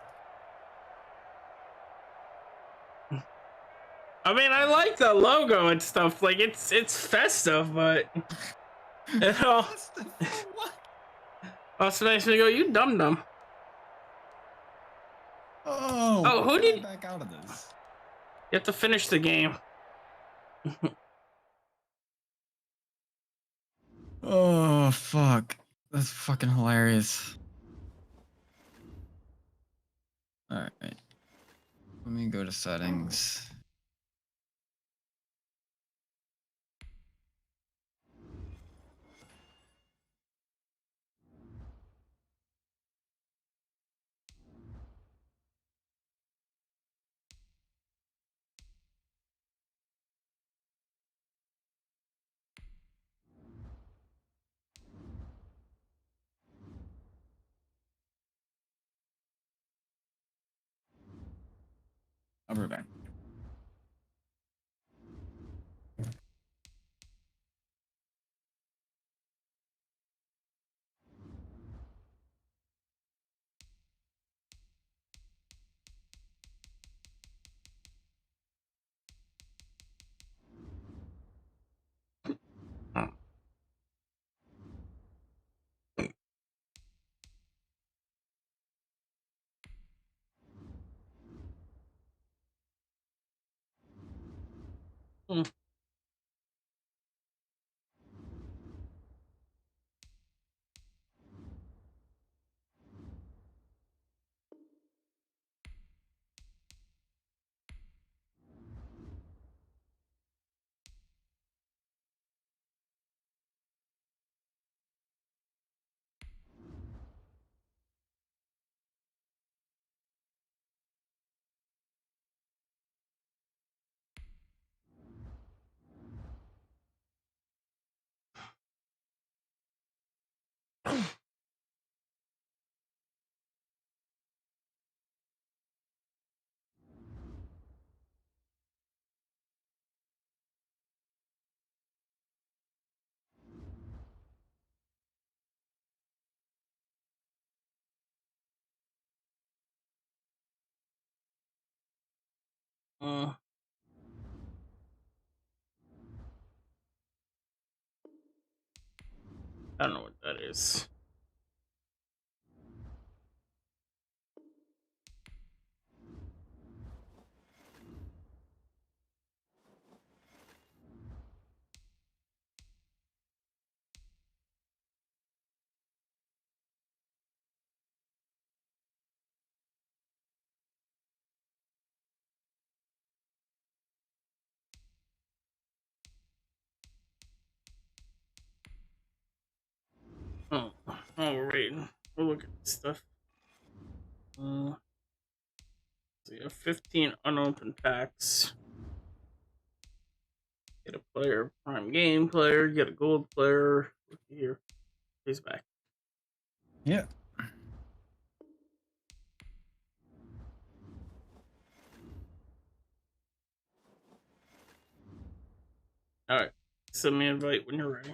I mean, I like the logo and stuff. Like, it's festive, but you know, What? also makes me go, you Dum Dum. Oh, Oh, who get did- back out of this? You have to finish the game. Oh, fuck. That's fucking hilarious. Alright. Let me go to settings. I'll be right back. Hmm. I don't know what that is. Oh, we're waiting. We'll look at this stuff. So you have 15 unopened packs. Get a player, prime game player, get a gold player. Look here. He's back. Yeah. Alright. Send me an invite when you're ready.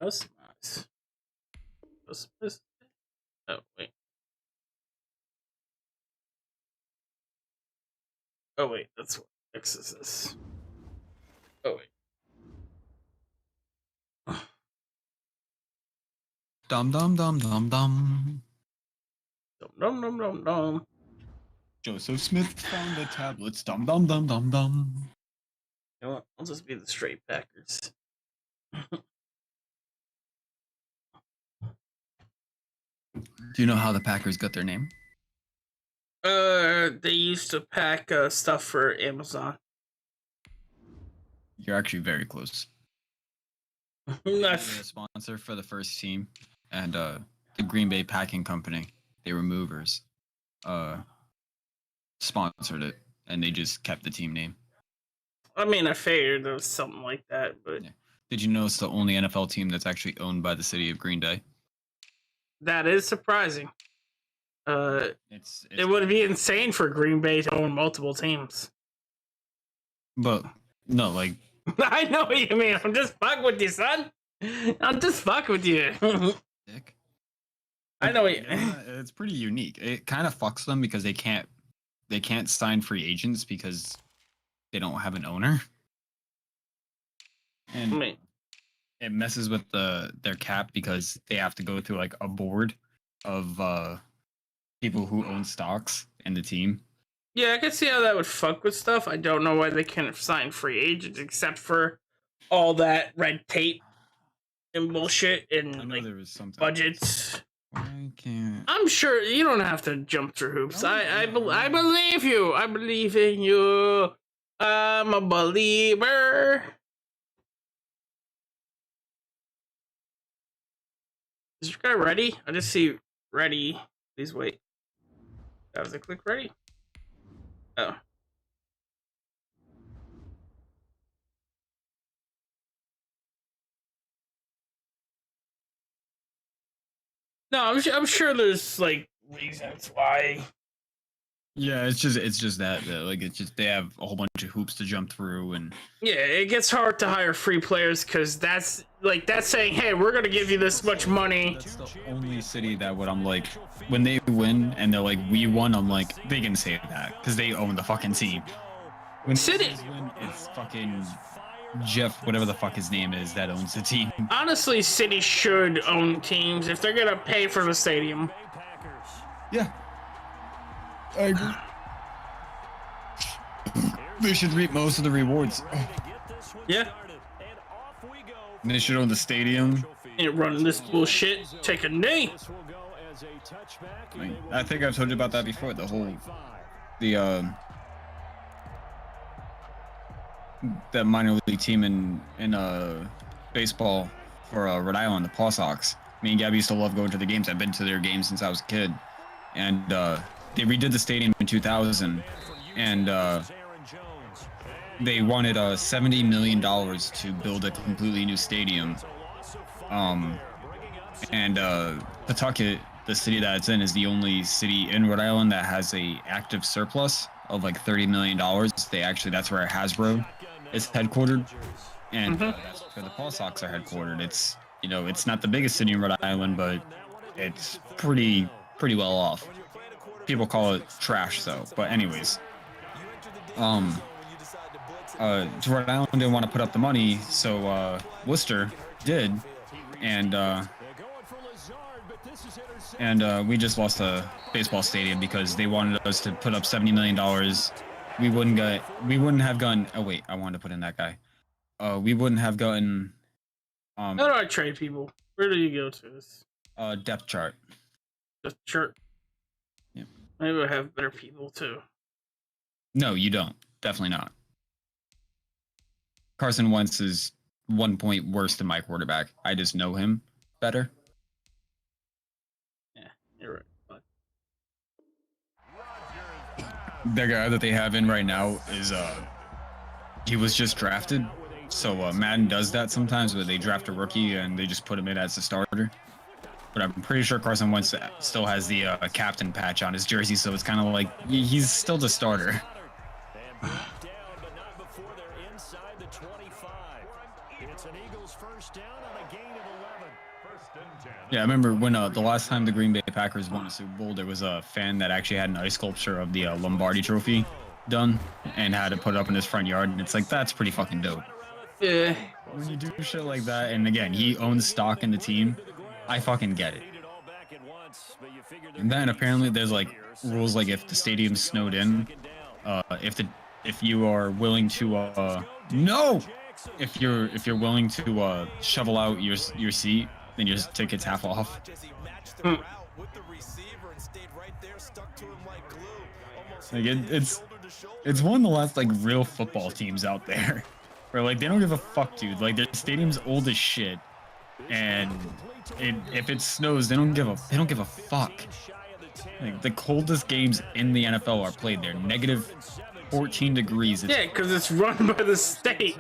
Customize. Customize. Oh, wait. Oh, wait. That's what X is this. Oh, wait. Dum dum dum dum dum. Dum dum dum dum. Joseph Smith found the tablets. Dum dum dum dum dum. You know what? I'll just be the straight Packers. Do you know how the Packers got their name? They used to pack stuff for Amazon. You're actually very close. They're a sponsor for the first team, and the Green Bay Packing Company, they were movers, sponsored it, and they just kept the team name. I mean, I figured there was something like that, but Yeah. Did you know it's the only NFL team that's actually owned by the city of Green Bay? that is surprising. It's It would be insane for Green Bay to own multiple teams. but no, like I know what you mean. I'm just fucking with you, son. I'm just fucking with you. Dick. I know what you It's pretty unique. It kind of fucks them because they can't sign free agents because they don't have an owner, and I mean, it messes with their cap because they have to go through like a board of people who own stocks in the team. yeah, I can see how that would fuck with stuff. I don't know why they can't sign free agents except for all that red tape and bullshit I and know like there was something. budgets. I can't. I'm sure you don't have to jump through hoops. No, I no. believe you. I believe in you. I'm a believer. Is your guy ready? I just see ready. Please wait. That was a click ready. Oh. No, I'm sure there's like reasons why. Yeah, it's just that like it's just they have a whole bunch of hoops to jump through, and Yeah, it gets hard to hire free players because that's saying, hey, we're gonna give you this much money. that's the only city that would I'm like when they win and they're like we won, I'm like they can say that because they own the fucking team. When City- Eagles win, it's fucking Jeff, whatever the fuck his name is, that owns the team. Honestly, cities should own teams if they're gonna pay for the stadium. Yeah, I agree. They should reap most of the rewards. Yeah. And they should own the stadium. Ain't running this bullshit. Take a knee. I think I've told you about that before. That minor league team in baseball for Rhode Island, the Paw Sox. Me and Gabby used to love going to the games. I've been to their games since I was a kid, and they redid the stadium in 2000, and they wanted $70 million to build a completely new stadium. And Pawtucket, the city that it's in, is the only city in Rhode Island that has a active surplus of like $30 million. That's where Hasbro is headquartered, and that's where the Paw Sox are headquartered. You know, it's not the biggest city in Rhode Island, but it's pretty well off. People call it trash though. But anyways, Rhode Island didn't want to put up the money, so Worcester did, and we just lost a baseball stadium because they wanted us to put up $70 million. We wouldn't have gotten. Oh wait, I wanted to put in that guy. We wouldn't have gotten. How do I trade people? Where do you go to this? Depth chart. The chart. Yeah. Maybe I have better people too. No, you don't. Definitely not. Carson Wentz is 1 point worse than my quarterback. I just know him better. Yeah, you're right. But... The guy that they have in right now is he was just drafted. So Madden does that sometimes, where they draft a rookie and they just put him in as a starter. But I'm pretty sure Carson Wentz still has the captain patch on his jersey, so it's kind of like he's still the starter. Yeah, I remember when the last time the Green Bay Packers won a Super Bowl, there was a fan that actually had an ice sculpture of the Lombardi Trophy done and had to put it up in his front yard, and it's like, that's pretty fucking dope. Yeah. When you do shit like that, and again, he owns stock in the team, I fucking get it. And then apparently there's like rules, like if the stadium's snowed in, if you are willing to if you're willing to shovel out your seat, then your ticket's half off. Like it's one of the last like real football teams out there where like they don't give a fuck, dude. Like their stadium's old as shit, and if it snows, they don't give a fuck. Like the coldest games in the NFL are played there. Negative 14 degrees. Yeah, because it's run by the state.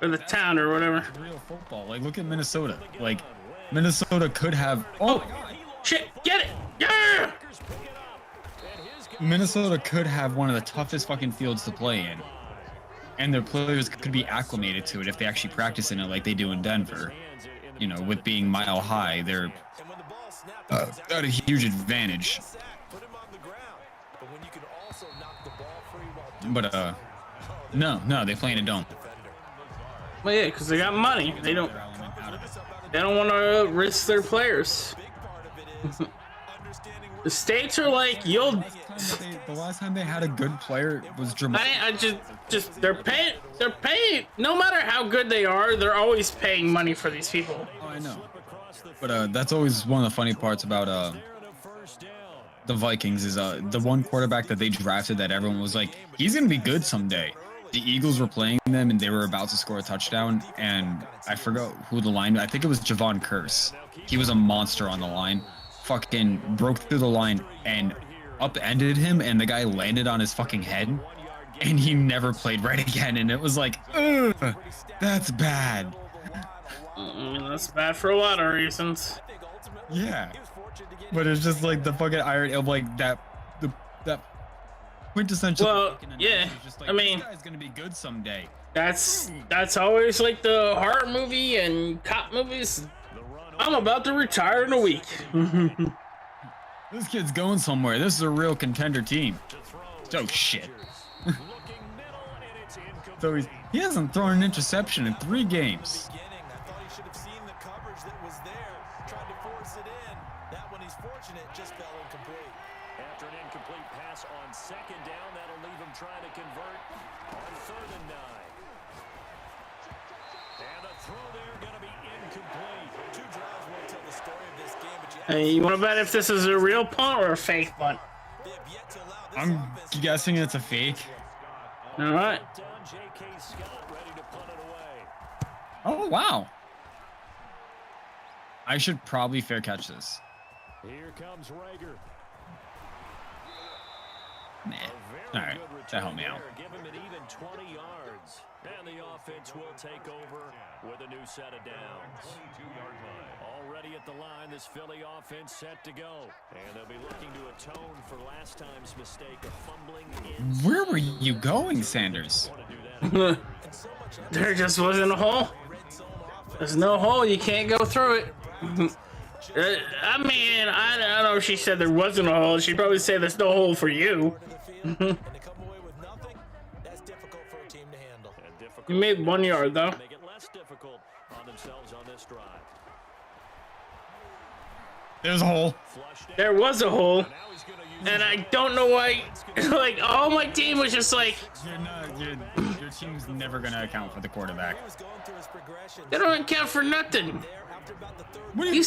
Or the town or whatever. Real football. Like look at Minnesota. Like Minnesota could have. Oh shit! Get it! Yeah! Minnesota could have one of the toughest fucking fields to play in, and their players could be acclimated to it if they actually practice in it like they do in Denver. You know, with being mile high, they're at a huge advantage. But no, they play in a dome. Well, yeah, because they got money. They don't want to risk their players. The states are like, the last time they had a good player was dramatic. I just they're paying. No matter how good they are, they're always paying money for these people. Oh, I know. But that's always one of the funny parts about the Vikings is the one quarterback that they drafted that everyone was like, he's gonna be good someday. The Eagles were playing them and they were about to score a touchdown, and I forgot who the lineman. I think it was Javon Curse. He was a monster on the line. Fucking broke through the line and upended him, and the guy landed on his fucking head, and he never played right again. And it was like, ugh, that's bad. That's bad for a lot of reasons. Yeah, but it's just like the fucking irony of like that quintessential. Well, yeah, just like, I mean, this guy's gonna be good someday. That's always like the horror movie and cop movies. I'm about to retire in a week. This kid's going somewhere. This is a real contender team. Oh shit. So he hasn't thrown an interception in 3 games. After an incomplete pass on second down, that'll leave him trying to convert on 3rd and 9. And the throw there going to be incomplete. 2 drives won't tell the story of this game, but Hey, you want to bet if this is a real punt or a fake punt? I'm guessing it's a fake. All right. Oh wow. I should probably fair catch this. Here comes Rager. Nah. All right, that helped me out. Give him an even 20 yards. And the offense will take over with a new set of downs. 22-yard line. Already at the line, this Philly offense set to go. And they'll be looking to atone for last time's mistake of fumbling in. Where were you going, Sanders? There just wasn't a hole. There's no hole. You can't go through it. I mean, I don't know if she said there wasn't a hole. She'd probably say there's no hole for you. You made 1 yard, though. Make it less difficult on themselves on this drive. There's a hole. There was a hole. And I don't know why, like, all my team was just like... Your team's never going to account for the quarterback. They don't account for nothing. What are you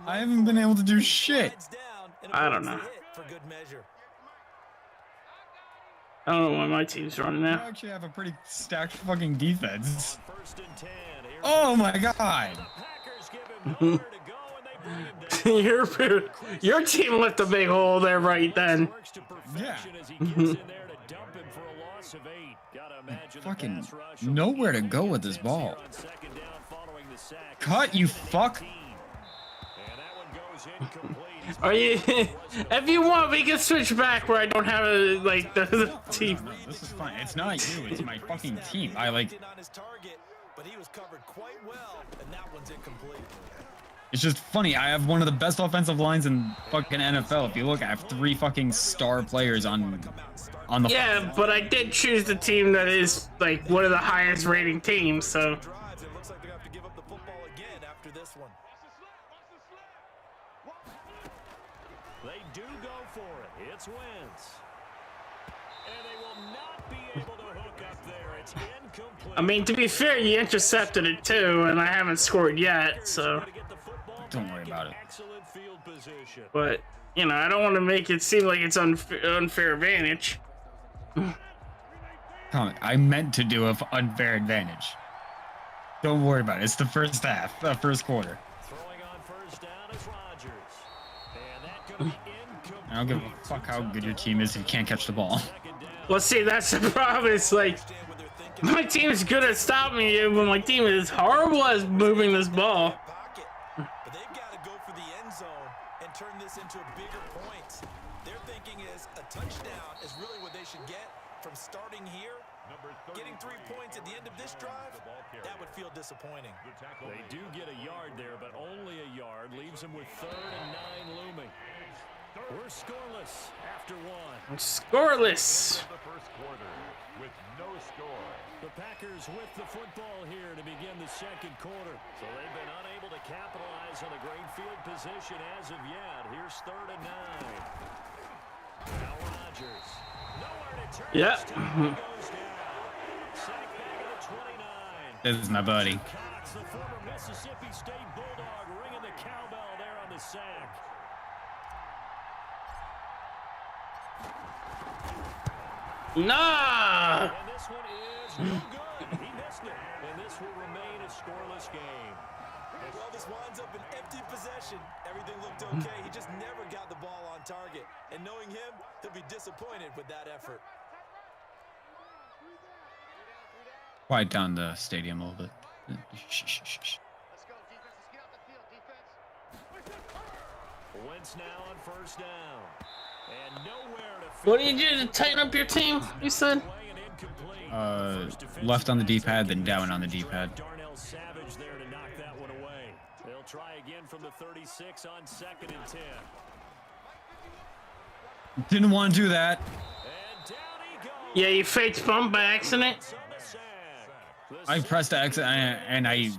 I haven't been able to do shit. I don't know. I don't know why my team's running You now. actually have a pretty stacked fucking defense. Oh my god. your team left a big hole there right then. Yeah. Fucking nowhere to go with this ball. Cut, you fuck. Are you? If you want, we can switch back where I don't have a, like the team. No, this is fine. It's not you. It's my fucking team. I like. It's just funny. I have one of the best offensive lines in fucking NFL. If you look, I have 3 fucking star players on the. Yeah, but I did choose the team that is like one of the highest rating teams. So. They do go for it. It's Wentz. And they will not be able to hook up there. It's incomplete. I mean, to be fair, you intercepted it too, and I haven't scored yet, so. Don't worry about it. But, you know, I don't want to make it seem like it's unfair advantage. I meant to do an unfair advantage. Don't worry about it. It's the first half, the first quarter. Throwing on first down is Rodgers. And that could be incomplete. I don't give a fuck how good your team is if you can't catch the ball. Well, see, that's the problem. It's like, my team is good at stopping you, but my team is horrible at moving this ball. But they've got to go for the end zone and turn this into bigger points. Their thinking is a touchdown is really what they should get from starting here. Getting 3 points at the end of this drive, that would feel disappointing. They do get a yard there, but only a yard. Leaves them with 3rd and 9 looming. We're scoreless after 1. Scoreless. The first quarter with no score. The Packers with the football here to begin the second quarter. So they've been unable to capitalize on a great field position as of yet. Here's 3rd and 9. Now Rodgers. Nowhere to turn. Yeah. Goes down. Sack back at the 29. This is my buddy. Cox, the former Mississippi State Bulldog, ringing the cowbell there on the sack. Nah. And this one is no good. He missed it. And this will remain a scoreless game. Well, this winds up an empty possession. Everything looked okay. He just never got the ball on target. And knowing him, he'll be disappointed with that effort. Quiet down the stadium a little bit. Wentz now on first down. And nowhere to What do you do to tighten up your team? You said. Left on the D-pad, then down on the D-pad. Darnell Savage there to knock that one away. They'll try again from the 36 on 2nd and 10. Didn't want to do that. And down he goes. Yeah, you faked bump by accident. On the sack. I pressed X and I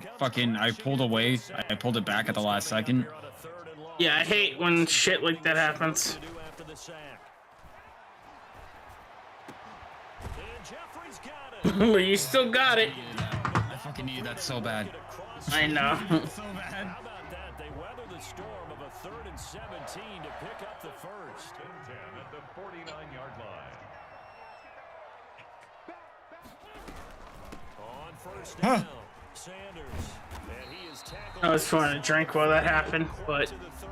pulled away. I pulled it back at the last second. On a 3rd and long. Yeah, I hate when shit like that happens. To do after the sack. And Jeffrey's got it. But you still got it. I fucking needed that so bad. I know. So bad. How about that? They weather the storm of a 3rd and 17 to pick up the first. 10 at the 49-yard line. On first down, Sanders. And he is tackled. I was trying to drink while that happened, but to the 35.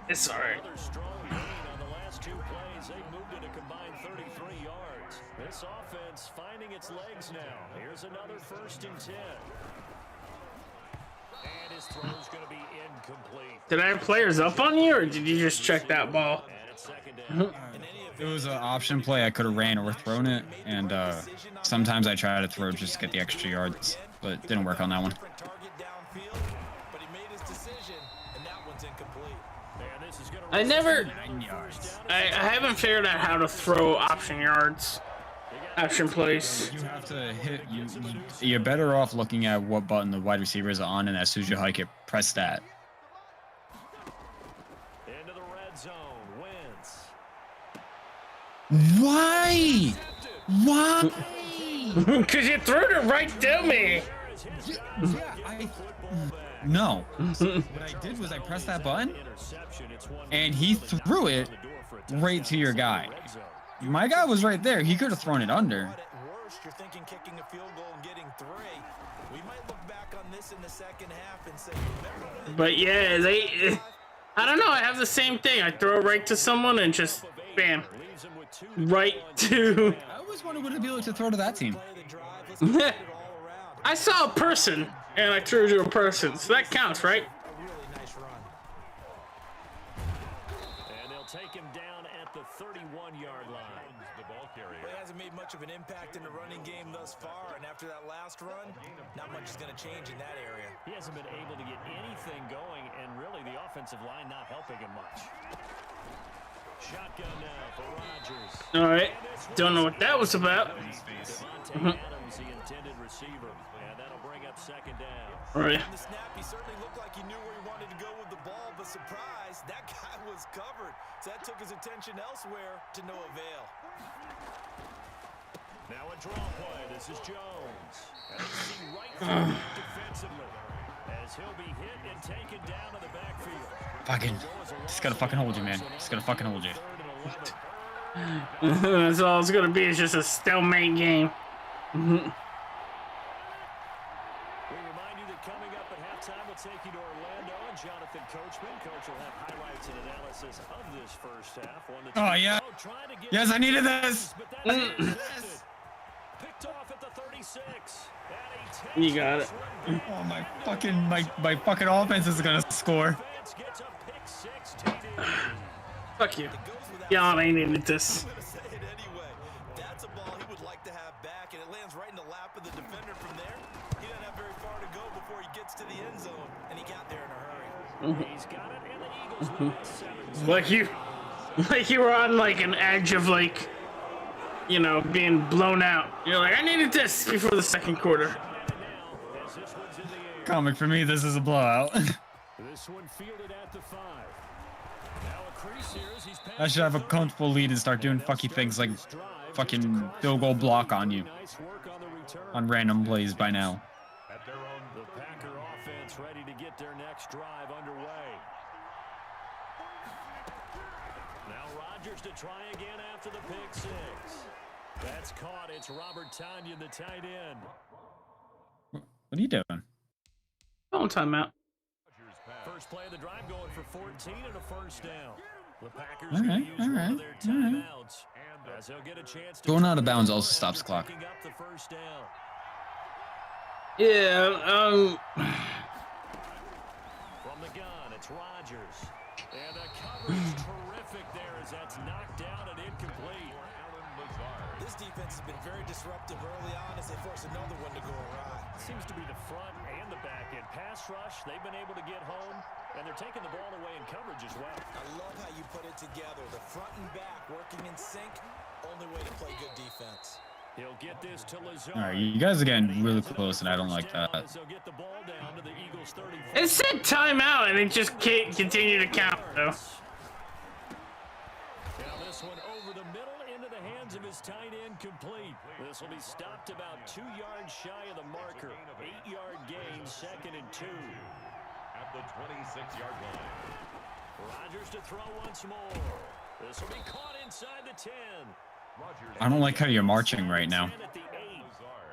it's alright. Another strong gain on the last 2 plays. They moved it a combined 33 yards. This offense finding its legs now. Here's another 1st and 10. And his throw's going to be incomplete. Did I have players up on you, or did you just check that ball? And it's 2nd down. It was an option play. I could have ran or thrown it, and sometimes I try to throw just to get the extra yards. but didn't work on that one. Different target downfield, but he made his decision, and that one's incomplete. I haven't figured out how to throw option yards, option plays. You have to hit. You're better off looking at what button the wide receiver is on, and as soon as you hike it, press that. Into the red zone, wins. Why? Why? Because you threw it right to me. No. What I did was I pressed that button, and he threw it right to your guy. My guy was right there. He could have thrown it under. At worst, you're thinking kicking a field goal and getting 3. We might look back on this in the second half and say, But yeah, I don't know. I have the same thing. I throw it right to someone and just bam, right to. I always wondered what it'd be like to throw to that team. I saw a person and I threw to a person, so that counts, right? a really nice run. And they'll take him down at the 31-yard line. The ball carrier. But he hasn't made much of an impact in the running game thus far, and after that last run, not much is going to change in that area. He hasn't been able to get anything going, and really the offensive line not helping him much. Shotgun now for Rodgers. All right. Don't know what that was about. Devontae Adams, the intended receiver, and that'll bring up second down. All right. In the snap, he certainly looked like he knew where he wanted to go with the ball, but surprise, that guy was covered. So that took his attention elsewhere to no avail. Now a draw play. This is Jones. And it's seen right through defensively as he'll be hit and taken down to the backfield. Fucking. Just gotta fucking hold you, man. Just gotta fucking hold you. That's all it's gonna be. Is just a stalemate game. We remind you that coming up at halftime, we'll take you to Orlando and Jonathan Coachman. Coach will have highlights and analysis of this first half. Oh, yeah. Yes, I needed this. Picked off at the 36. You got it. Oh, my fucking offense is gonna score. Fuck you. Y'all ain't needed this. I'm going to say it anyway. That's a ball he would like to have back, and it lands right in the lap of the defender from there. He doesn't have very far to go before he gets to the end zone, and he got there in a hurry. He's got it, and the Eagles win at 7. Like you were on like an edge of like, you know, being blown out. You're like, I needed this before the second quarter. Comic for me, this is a blowout. This one fielded at the 5. Now a crease here as he's I should have a comfortable lead and start doing fucky things like fucking field goal block on you on random plays by now. At their own The Packer offense ready to get their next drive underway. Now Rodgers to try again after the pick 6. That's caught. It's Robert Tonyan, the tight end. What are you doing? On timeout. First play of the drive going for 14 and a first down. The Packers All gonna right, use all one right, of their all right. timeouts as they'll get a chance to Going out of try bounds to also score stops after clock. picking up the first down. Yeah. From the gun, it's Rodgers. And the coverage terrific there as that's knocked down and incomplete. This defense has been very disruptive early on as they force another one to go awry. Seems to be the front and the back end. Pass rush, they've been able to get home, and they're taking the ball away in coverage as well. I love how you put it together. The front and back working in sync. Only way to play good defense. He'll get this to Lazard. All right, you guys are getting really close, and I don't like that. They'll get the ball down to the Eagles 34. It said timeout and it just can't continue to count though. Now this one over the middle into the hands of his tight end complete. This will be stopped about 2 yards shy of the marker. 8-yard gain, 2nd and 2. at the 26-yard line. Rodgers to throw once more. This will be caught inside the 10. I don't like how you're marching right now.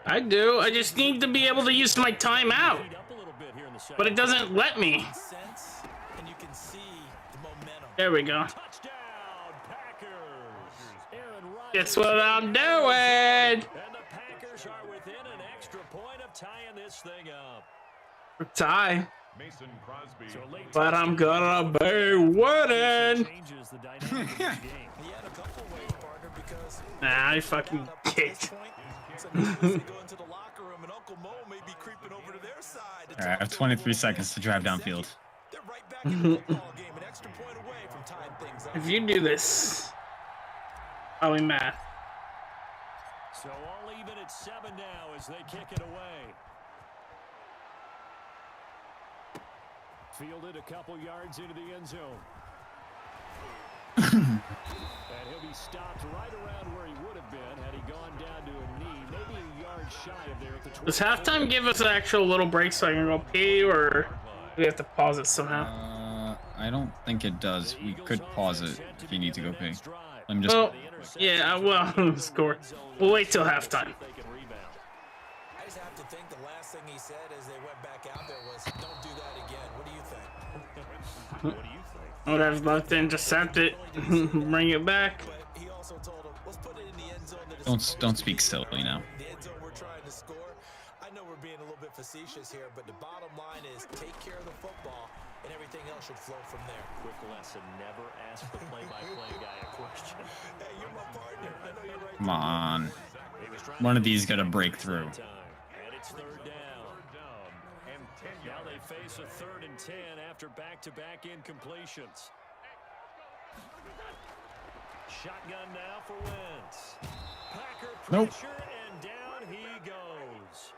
I do. I just need to be able to use my timeout. But it doesn't let me. Sense, and you can see the momentum. There we go. Touchdown, Packers. Aaron Rodgers. That's what I'm doing. And the Packers are within an extra point of tying this thing up. Tie. Mason Crosby. So late But I'm gonna be winning. changes the dynamic of the game. He had a couple ways, partner, because Nah, I fucking up to this kicked. point, so now as they go into the locker room, and Uncle Mo may be creeping All right, I have 23 seconds to drive downfield. They're right back in the football game, an extra point away from tying things up. If you do this, probably math. So all even at 7 now as they kick it away. Fielded a couple yards into the end zone. And he'll be stopped right around where he would have been had he gone down to a knee, maybe a yard shy of there at the 20. Does halftime give us an actual little break so I can go pee, or do we have to pause it somehow? I don't think it does. We could pause it if you need to go pee. Let me just. Well, yeah, well, score. We'll wait till halftime. I just have to think the last thing he said as they went back out there was, don't do that again. What do you think? What do you think? Whatever's left, intercept it, bring it back. But he also told him, let's put it in the end zone. Don't speak silly now. The end zone we're trying to score. I know we're being a little bit facetious here, but the bottom line is take care of the football, and everything else should flow from there. Quick lesson, never ask the play-by-play guy a question. Hey, you're my partner. I know you're right. Come on. One of these got to break through. And it's 3rd down. Now they face a 3rd and 10 after back-to-back incompletions. Shotgun now for Wentz. Packer Nope. pressure, and down he goes.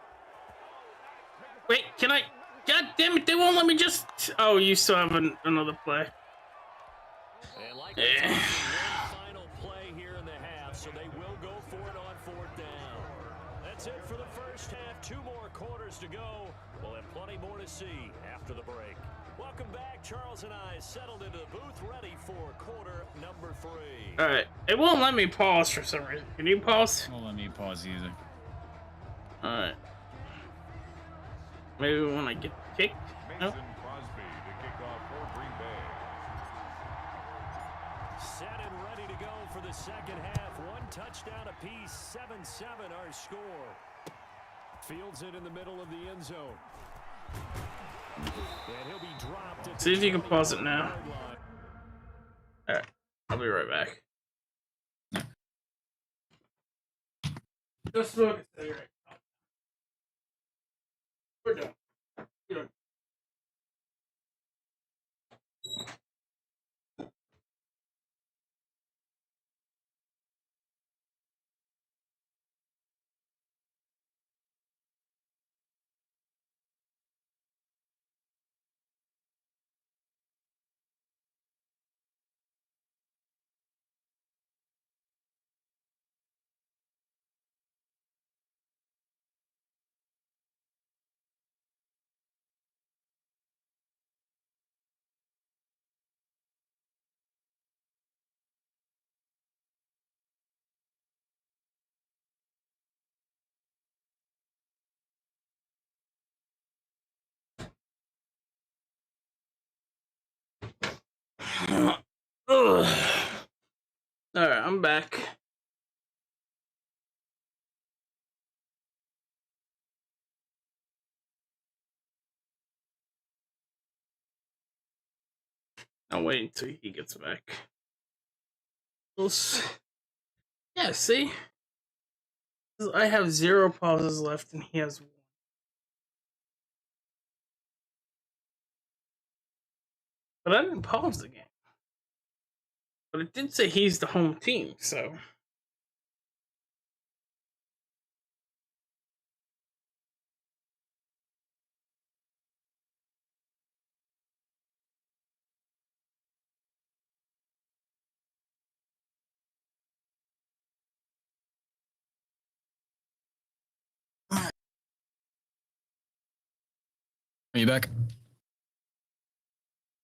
Wait, can I? God damn it! They won't let me just. Oh, you still have another play. And like Eh. one final play here in the half, so they will go for it on 4th down. That's it for the first half. 2 more quarters to go. We'll have plenty more to see after the break. Welcome back. Charles and I settled into the booth, ready for quarter number 3. All right, it won't let me pause for some reason. Can you pause? Won't let me pause either. All right. Maybe when I get kicked. Nope. Mason Crosby to kick off for Green Bay. Set and ready to go for the second half. 1 touchdown apiece. 7-7 our score. Fields it in the middle of the end zone. And he'll be dropped at See if you can the pause it now. 20-yard line. All right, I'll be right back. Just smoke a cigarette. We're done. You're done. Ugh. All right, I'm back. I'll wait until he gets back. Yeah, see? I have 0 pauses left and he has 1. But I didn't pause the game. But it did say he's the home team, so. Are you back?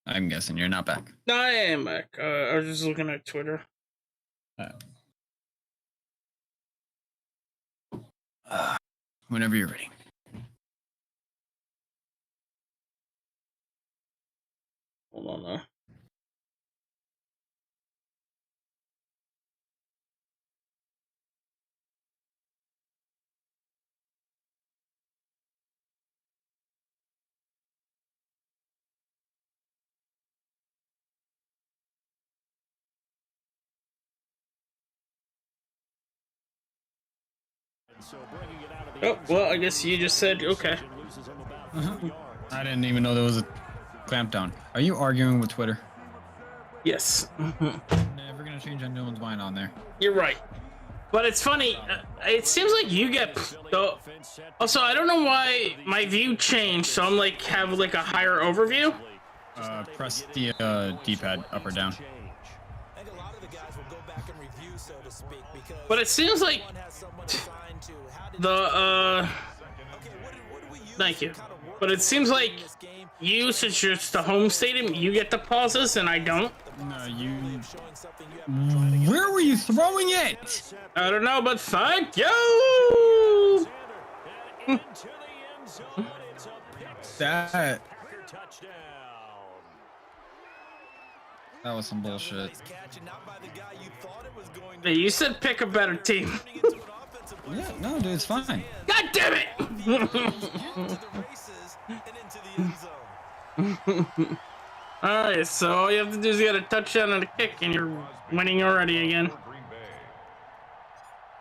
I'm guessing you're not back. No, I am back. I was just looking at Twitter. Whenever you're ready. Hold on, though. So bringing it out of the Oh, well, I guess you just said okay. loses him about I didn't even know there was a clampdown. Are you arguing with Twitter? Yes. Never gonna change anyone's mind on there. You're right. But it's funny. It seems like you get. Also, I don't know why my view changed. So I'm like have like a higher overview. Press the D-pad up or down. But it seems like the thank you. But it seems like you, since you're the home stadium, you get the pauses and I don't. No, you. Where were you throwing it? I don't know, but thank you. That was some bullshit. Hey, you said pick a better team. Yeah, no, dude, it's fine. God damn it! Alright, so all you have to do is get a touchdown and a kick, and you're winning already again.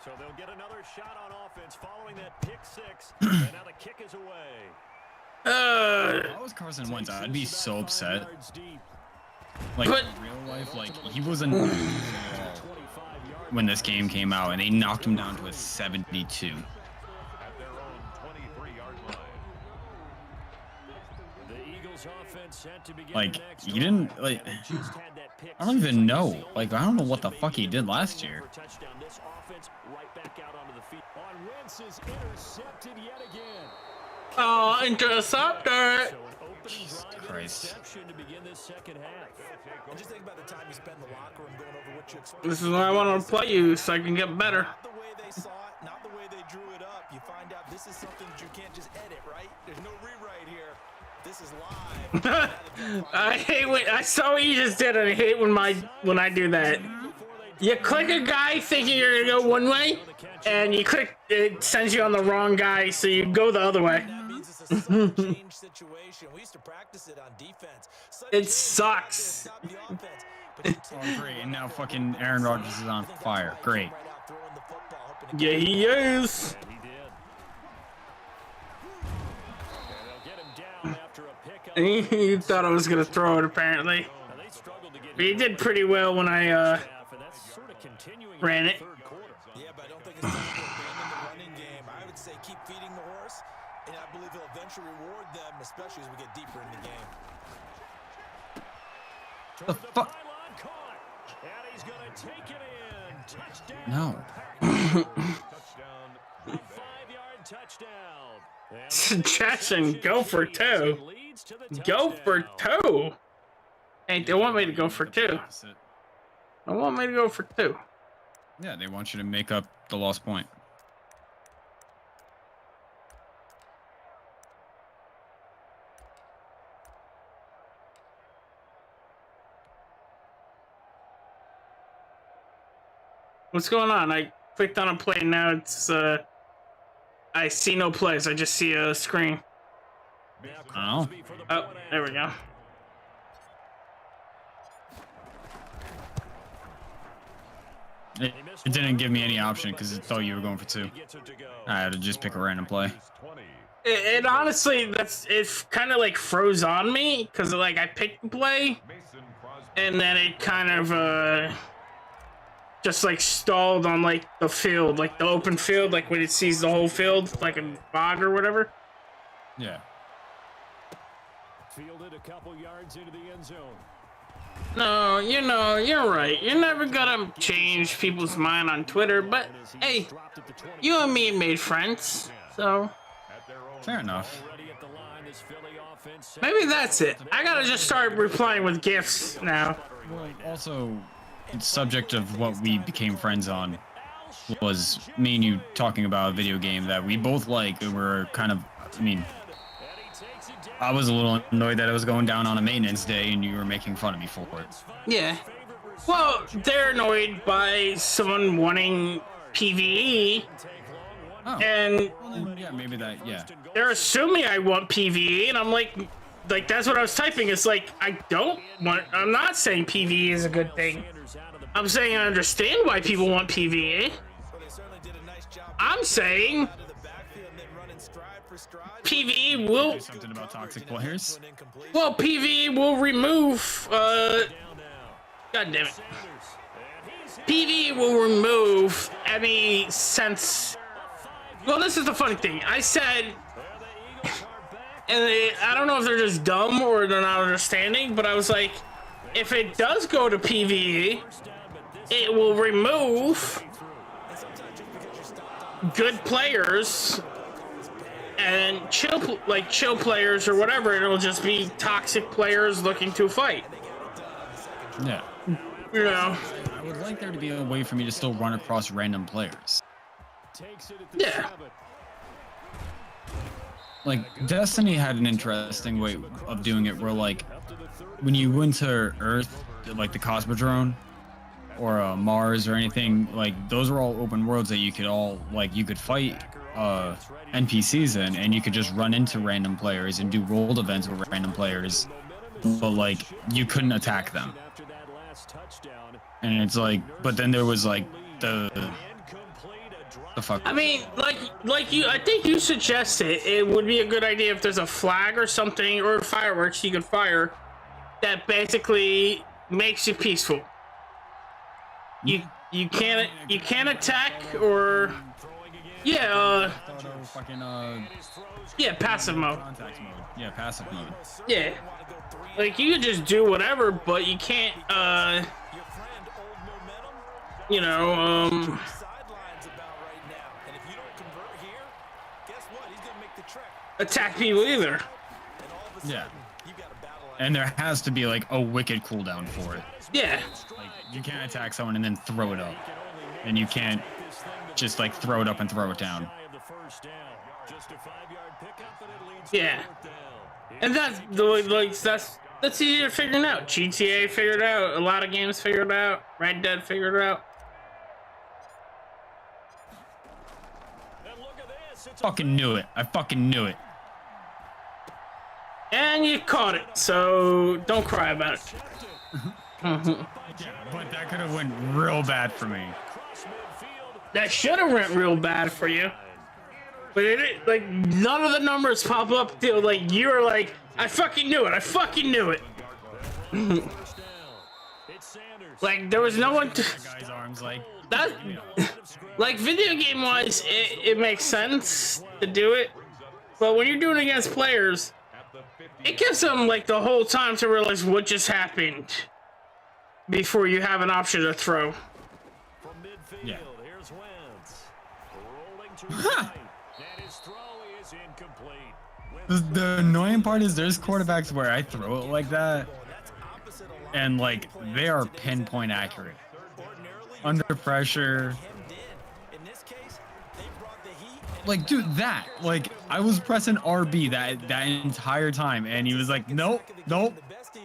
So they'll get another shot on offense following that pick six, and now the kick is away. If I was Carson Wentz, I'd be so upset. Like, But- in real life, like, he wasn't when this game came out, and they knocked him down to a 72. At their own 23-yard line. The Eagles offense set to begin Like, the next he didn't, drive. like, Just had that pick I don't even know. six. Like, I don't know what the fuck he did last year. Touchdown. This offense right back out onto the field. On Wentz is intercepted yet again. Oh, interceptor! So an opening Jesus drive Christ. interception to begin this second half. And just think about the time you spend in the locker room going over what you expect. This is why I want to play you, so I can get better. Not the way they saw it, not the way they drew it up. You find out this is something that you can't just edit, right? There's no rewrite here. This is live. I hate when I saw what you just did, and I hate when I do that. You click a guy thinking you're gonna go one way, and you click it sends you on the wrong guy, so you go the other way. That means it's a sudden change situation. We used to practice it on defense. Sudden It change sucks. stop the offense. But you take Oh, great, and now fucking Aaron Rodgers is on fire. Great. right out throwing the football, hoping to Yeah, he is. And he did. And they'll get him down after a pickup. He thought I was gonna throw it, apparently. Now, they struggled to get But he did pretty well when I half, and that's sort of continuing ran in it. the third quarter. Yeah, but I don't think it's time to abandon the running game. I would say keep feeding the horse, and I believe he'll eventually reward them, especially as we get deeper in the game. The fuck? Pylon caught, and he's going to take it in. Touchdown. No. Touchdown. Green Bay. 5-yard touchdown. And Suggestion, go for two. leads to the Go for touchdown. two. Hey, they want me to go for two. They want me to go for two. Yeah, they want you to make up the lost point. What's going on? I clicked on a play, now it's I see no plays, I just see a screen. Oh. Oh, there we go. It didn't give me any option because it thought you were going for two. I had to just pick a random play. 20. It honestly, it's kind of like froze on me because like I picked the play Mason Crosby. and then it kind of just like stalled on like the field, like the open field, like when it sees the whole field, like a bog or whatever. Yeah. Fielded a couple yards into the end zone. No, you know, you're right. You're never gonna change people's mind on Twitter, but hey, you and me made friends, so At their own Fair enough. Already at the line, this Philly offense set maybe that's it. I gotta just start replying with gifs now. Well, also, the subject of what we became friends on was me and you talking about a video game that we both like, and we're kind of, I mean, I was a little annoyed that it was going down on a maintenance day and you were making fun of me for it. Yeah. Well, they're annoyed by someone wanting PvE, Oh, and well then, yeah, maybe that, yeah. they're assuming I want PvE, and I'm like that's what I was typing. It's like I don't want. I'm not saying PvE is a good thing. I'm saying I understand why people want PvE. So they certainly did a nice job I'm saying out of the backfield and then running stride for PvE will. Something about toxic players. Well, PvE will remove. God damn it. PvE will remove any sense. Well, this is the funny thing. I said, and I don't know if they're just dumb or they're not understanding, but I was like, if it does go to PvE, it will remove good players and chill players or whatever, and it'll just be toxic players looking to fight. Yeah. You know. I would like there to be a way for me to still run across random players. Yeah. Like, Destiny had an interesting way of doing it where, like, when you went to Earth, like the Cosmodrome, or Mars or anything, like, those were all open worlds that you could fight NPCs in, and you could just run into random players and do rolled events with random players, but, like, you couldn't attack them. And it's like, but then there was, like, the fuck. I mean, like you, I think you suggested it would be a good idea if there's a flag or something, or fireworks you could fire that basically makes you peaceful. You can't attack or yeah passive mode. Contact mode. Yeah, passive mode. Yeah, like you could just do whatever, but you can't attack people either. Yeah. And there has to be like a wicked cooldown for it. Yeah. Like, you can't attack someone and then throw it up. And you can't just like throw it up and throw it down. Yeah. And that's easier to figure out. GTA figured it out. A lot of games figured it out. Red Dead figured it out. Fucking knew it. I fucking knew it. And you caught it, so don't cry about it. Yeah, but that could have went real bad for me. That should have went real bad for you. But it, like, none of the numbers pop up till, like, you're like, I fucking knew it. I fucking knew it. Like, there was no one to... Guy's arms like... That, like, video game wise, it makes sense to do it. But when you're doing it against players, it gives them, like, the whole time to realize what just happened before you have an option to throw. Yeah. The annoying part is there's quarterbacks where I throw it like that, and, like, they are pinpoint accurate. Under pressure. Like, dude, that, like, I was pressing RB that entire time, and he was like, nope.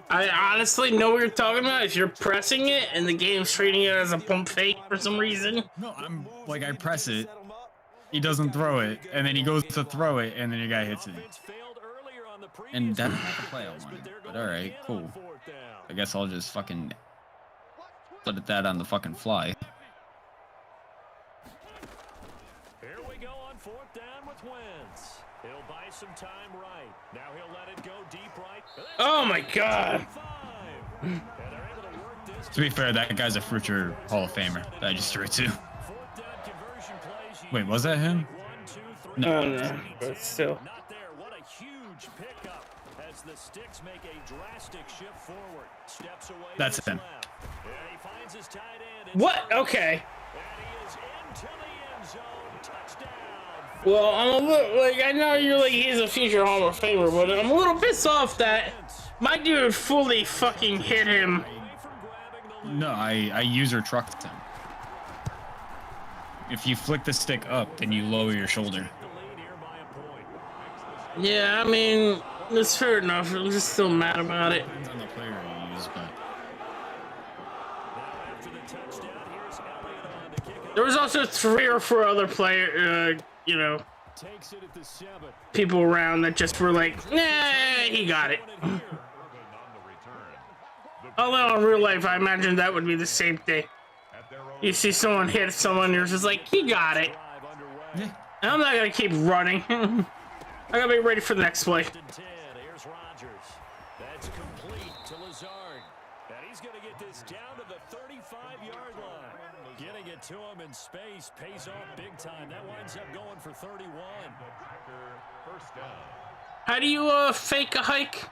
I honestly know what you're talking about. If you're pressing it and the game's treating it as a pump fake for some reason. No, I'm like, I press it, he doesn't throw it, and then he goes to throw it, and then your guy hits it. And that's not the play I wanted. But alright, cool. I guess I'll just fucking put it that on the fucking fly. Here we go on fourth down with Wentz. He'll buy some time right. Now he'll let it go deep right. Oh my god. To be fair, that guy's a future Hall of Famer that I just threw it to. Wait, was that him? No, but still. Not there. What a huge pickup as the sticks make a drastic shift forward. Steps away. That's him. Yeah, he finds his tight end. What? Okay. And he is into the end zone. Touchdown. Well, I'm a little, like, I know you're like, he's a future Hall of Famer, but I'm a little pissed off that my dude fully fucking hit him. No, I user trucked him. If you flick the stick up, then you lower your shoulder. Yeah, I mean, it's fair enough. I'm just still mad about it. Depends on the player you use, but... There was also 3 or 4 other people around that just were like, nah, he got it. Although in real life, I imagine that would be the same thing. You see someone hit someone, you're just like, he got it. Yeah. And I'm not gonna keep running. I gotta be ready for the next play. 1st and 10. Here's Rodgers. That's complete to Lazard. And he's going to get this down to the 35-yard line. Getting it to him in space pays off big time. That winds up going for 31. First down. How do you fake a hike?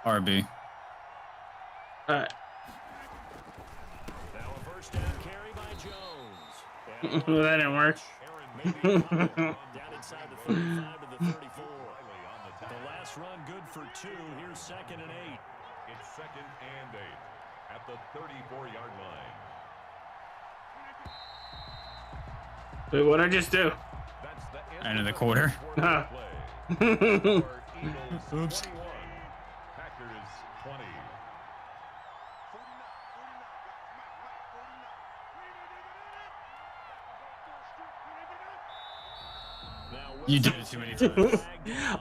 RB. Alright. Now a first down carry by Jones. Well, that didn't work. Down inside the 35 to the 34. The last run good for 2. Here's 2nd and 8. It's 2nd and 8 at the 34-yard line. Wait, what'd I just do? That's the End of the quarter. Huh. Eagles Oops. 21, Packers 20. You did it too many times.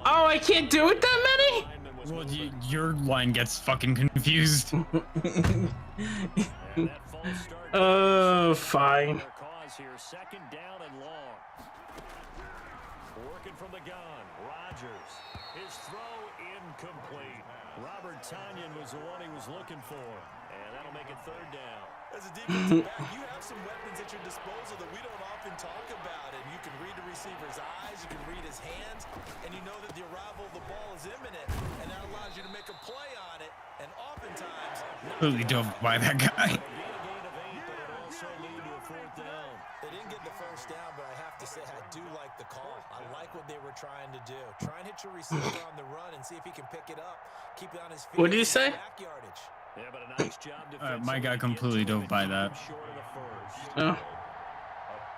Oh, I can't do it that many? Well, your line gets fucking confused. Oh, fine. Here, 2nd down and long. Working from the gun, Rodgers. His throw incomplete. Robert Tonyan was the one he was looking for, and that'll make it 3rd down. As a defensive back, you have some weapons at your disposal that we don't often talk about. And you can read the receiver's eyes, you can read his hands, and you know that the arrival of the ball is imminent. And that allows you to make a play on it. And oftentimes, Really dove by that guy. It'll be a gain of 8, but it also lead to a 4th down. they didn't get the first down, but I have to say I do like the call. I like what they were trying to do. Try and hit your receiver on the run and see if he can pick it up. Keep it on his feet. What did you say? Back yardage. Yeah, but a nice job My guy completely dove by that. short of the first. Oh. A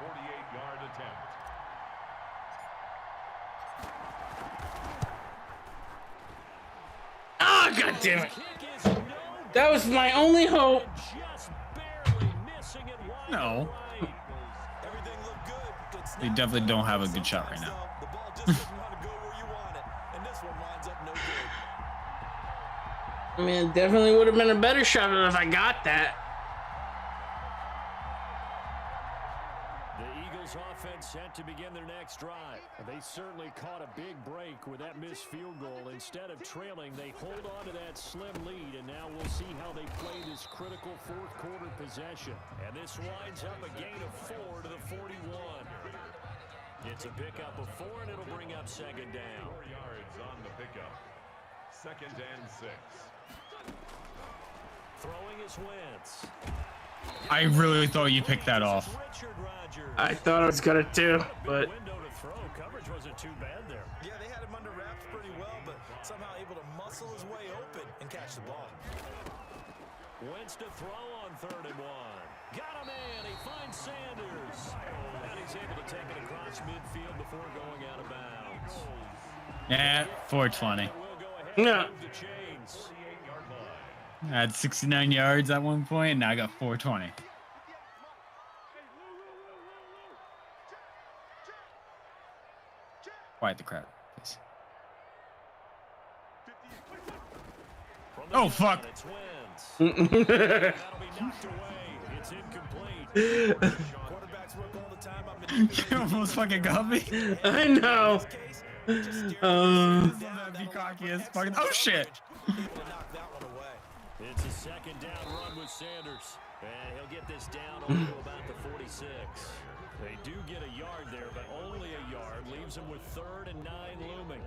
48-yard attempt. Ah, God damn it. That was my only hope. Just barely missing it wide No. right. Everything looked good. Good snap. They definitely don't have a good shot right now. The ball just doesn't want to go where you want it. And this one winds up no good. I mean, it definitely would have been a better shot if I got that. The Eagles offense set to begin their next drive. They certainly caught a big break with that missed field goal. Instead of trailing, they hold on to that slim lead, and now we'll see how they play this critical fourth quarter possession. And this winds up a gain of 4 to the 41. It's a pickup of 4, and it'll bring up second down. 4 yards on the pickup. 2nd and 6. Throwing his Wentz. I really thought you picked that off. Richard Rodgers. I thought I was gonna too, but Window to throw. Coverage wasn't too bad there. Yeah, they had him under wraps pretty well, but somehow able to muscle his way open and catch the ball. Wentz to throw on 3rd and 1. Got a man. He finds Sanders. And he's able to take it across midfield before going out of bounds. Yeah, 420. We'll go ahead Yeah. and move the chains. 48-yard line. I had 69 yards at one point, and now I got 420. Quiet the crowd, please. From the Oh, gun, fuck. It's Wentz. That'll be knocked away. It's incomplete. Quarterbacks work all the time on manipulating You almost fucking got me. I know. his case. Just steer the That'd be cocky as fucking. Oh shit! able to knock that one away. It's a second down run with Sanders. And he'll get this down over to about the 46. They do get a yard there, but only a yard. Leaves them with 3rd and 9 looming.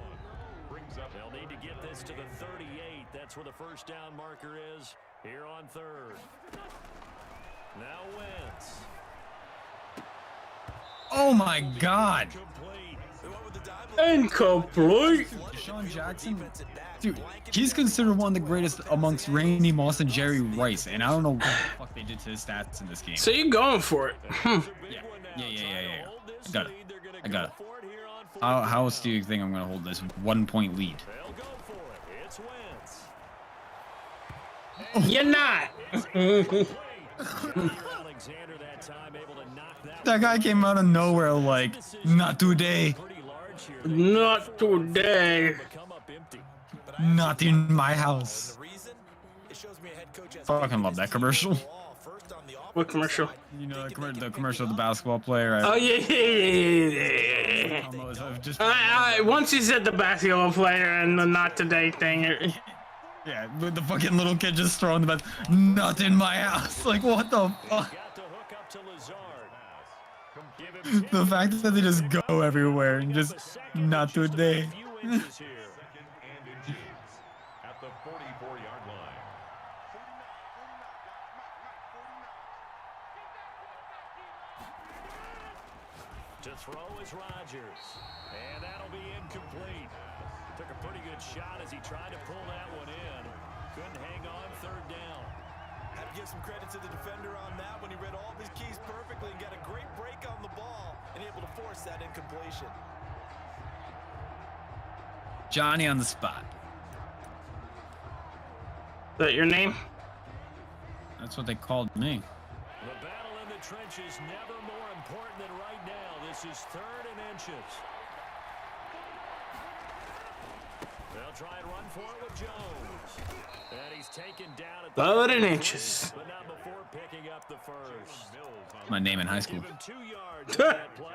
Brings up They'll need to get this to the 38. That's where the first down marker is here on 3rd. Now Wentz. Oh my god! Complete. They went with the dive. Incomplete. Deshaun Jackson, dude, he's considered one of the greatest amongst Randy Moss and Jerry Rice, and I don't know what the fuck they did to his stats in this game. So you're going for it? Yeah. I got it. I got it. How else do you think I'm gonna hold this 1 point lead? They'll go for it. It's Wentz. You're not. Alexander that time able to knock that That guy came out of nowhere like, not today, pretty large here. Not today. Come up empty. not in my house. The reason? It shows me a head coach has Fucking love that commercial. first on the What commercial? You know, the commercial of the basketball player. Oh yeah. Just Once you said the basketball player and the not today thing. yeah, with the fucking little kid just throwing the best. Not in my house. Like what the fuck? The fact that they just go everywhere and just not today. Second and inches at the 44-yard line. To throw is Rodgers, and that'll be incomplete. Took a pretty good shot as he tried to pull that one in. Couldn't hang on, third down. Have to give some credit to the defender on that when he read all of his keys perfectly and got a great break on the ball and able to force that incompletion. Johnny on the spot. Is that your name? That's what they called me. The battle in the trenches never more important than right now. This is third and inches. They'll try and run for it with Jones. And he's taken down at the Third and inches. but not before picking up the first. My name in high school. Give him 2 yards on that play.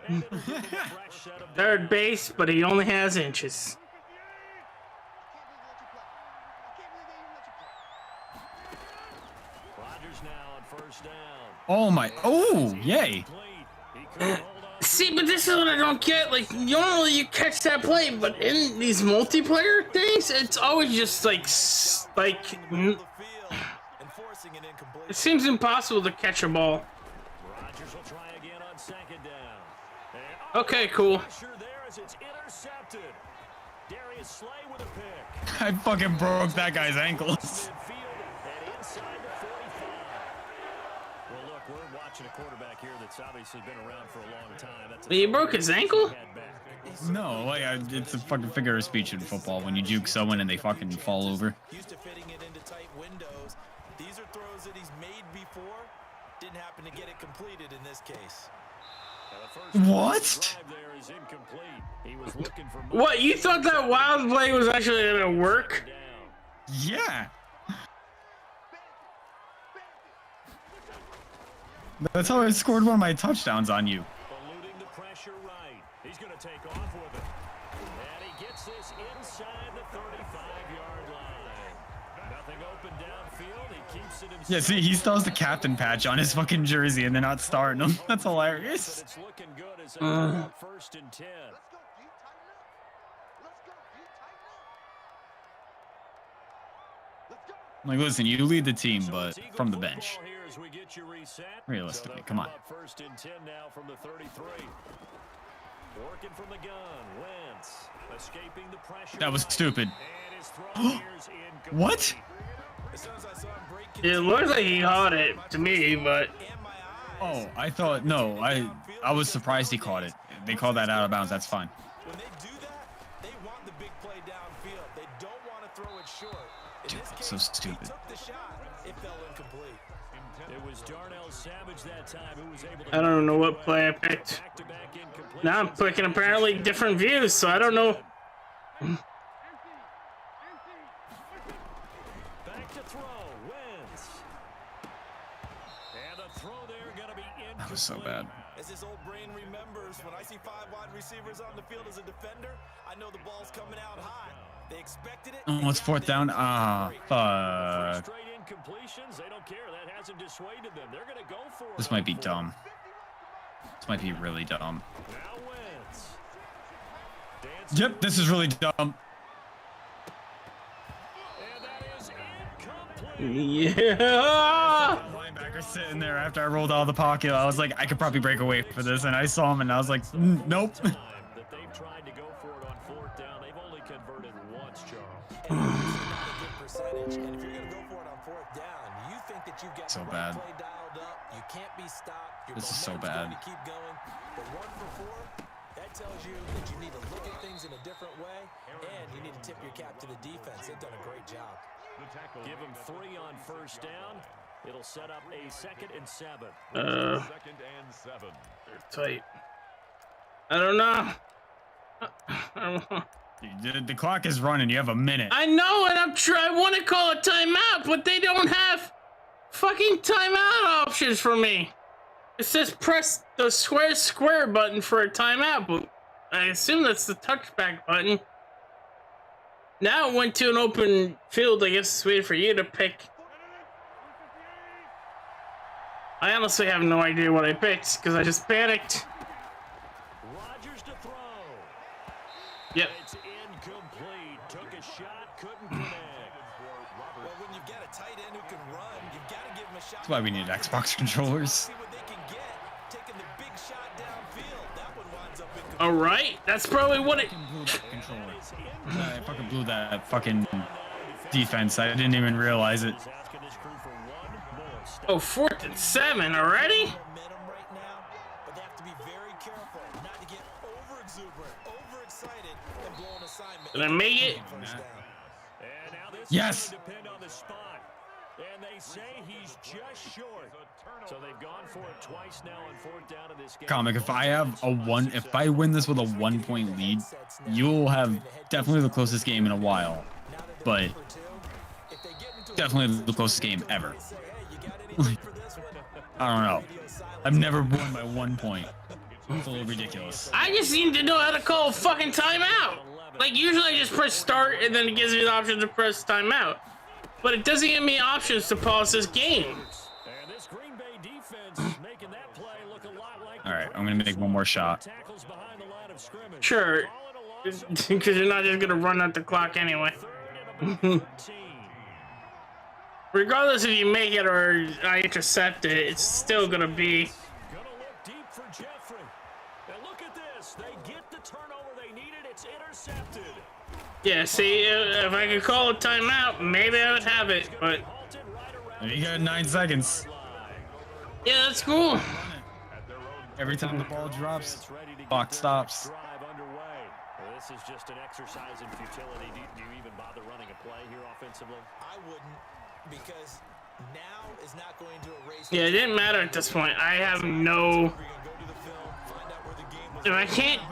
And it'll give him a fresh set of Third base, but he only has inches. Rodgers now on first down. Oh my! Oh, yay! He couldn't hold on. See, but this is what I don't get. Like, normally you catch that play, but in these multiplayer things, it's always just like The field and forcing an incompletion. it seems impossible to catch a ball. Rodgers will try again on second down. And Okay, cool. pressure there as it's intercepted. Darius Slay with a pick. I fucking broke that guy's ankles. Midfield and inside the 45. Well, look, we're watching a quarterback here that's obviously been around for a long time. That's a He broke his ankle? No, like it's a fucking figure of speech in football when you juke someone and they fucking fall over. Used to fitting it into tight windows. These are throws that he's made before. Didn't happen to get it completed in this case. What? Drive there is incomplete. He was looking for What, you thought that wild play was actually gonna work? down. Yeah. That's how I scored one of my touchdowns on you. Eluding the pressure right. He's going to take off with it. And he gets this inside the 35-yard line. Nothing open downfield. He keeps it himself. Yeah, see, he still has the captain patch on his fucking jersey and they're not starting him. That's But hilarious. it's looking good as they got first and 10. Like, listen, you lead the team, So but it's Eagle from the football bench. here as we get you reset. Realistically, So they'll come on. up first and 10 now from the 33. Working from the gun, Wentz escaping the pressure. That was right. stupid. And his throw here's incomplete. What? As soon as I saw him break It looks like he caught it to me, but and my eyes. Oh, I thought, no, I was surprised he caught it. They called that out of bounds, that's fine. When they do that, they want the big play downfield. They don't want to throw it short. In Dude, this that's case, so stupid. he took the shot. It fell incomplete. It was Darnell Savage that time who was able to I don't know what play I picked. back-to-back incompletions. Now I'm picking apparently different views, so I don't know. Back to throw, Wentz. And the throw there going to be incomplete. That was so bad. As his old brain remembers, when I see 5 wide receivers on the field as a defender, I know the ball's coming out hot. They expected it. Oh, it's fourth down. Ah, fuck. Straight incompletions, they don't care. That hasn't dissuaded them. They're going to go for it. This might be dumb. This might be really dumb. Now Wentz. Dancing. Yep, this is really dumb. And that is incomplete. Yeah. Linebacker sitting there after I rolled out of the pocket. I was like, I could probably break away for this, and I saw him, and I was like, nope. Time that they've tried to go for it on fourth down. They've only converted once, Charles. And it's not a good percentage. And if you're going to go for it on fourth down, you think that you've got So the bad. right play dialed up. You can't be stopped. Your This is so momentum's going bad. to keep going. But 1 for 4, that tells you that you need to look at things in a different way, and you need to tip your cap to the defense. They've done a great job. Give him 3 on first down. It'll set up a 2nd and 7. Second and 7. Tight. I don't know. I don't know. The clock is running. You have a minute. I know, and I want to call a timeout, but they don't have fucking fucking timeout options for me. It says press the square button for a timeout, but I assume that's the touchback button. Now it went to an open field. I guess it's waiting for you to pick. I honestly have no idea what I picked because I just panicked. Rodgers to throw. Yep. It's incomplete. Took a shot, couldn't connect. Well, when you've got a tight end who can run, you've got to give him a shot. That's why we need Xbox controllers. See what they can get. Taking the big shot downfield. That one winds up incomplete. All right, that's probably what it. Blew that controller. I fucking blew that fucking defense. I didn't even realize it. Asking his crew for one more stop. Oh, 4th and 7 already. Momentum right now, but they have to be very careful not to get over exuberant, overexcited, and blow an assignment. Did I make it? First down. And now this Yes. is going to depend on the spot. And they say he's just short. So they've gone for it twice now on 4th down in this game. Comic, if I win this with a 1-point lead, you'll have definitely the closest game in a while, but definitely the closest game ever. I don't know. I've never won by 1 point. It's a little ridiculous. I just need to know how to call a fucking timeout. Like, usually I just press start and then it gives me the option to press timeout. But it doesn't give me options to pause this game. And this Green Bay defense is making that play look a lot like All right, I'm gonna make one more shot. tackles behind the line of scrimmage. Sure, Call it a loss. because you're not just gonna run out the clock anyway. Third and about 13. Regardless if you make it or I intercept it, it's still gonna be. Gonna look deep for Jeffrey. And look at this. They get the turnover they needed. It's intercepted. Yeah, see, if I could call a timeout, maybe I would have it, but Halted right around You got 9 seconds. yeah, that's cool. Every time the ball drops, clock stops. drive underway. Well, this is just an exercise in futility. Do you even bother running a play here offensively? I wouldn't, because now is not going to erase. Yeah, it didn't matter at this point. I have no. We're gonna go to the film, find out where the game was. If I can't.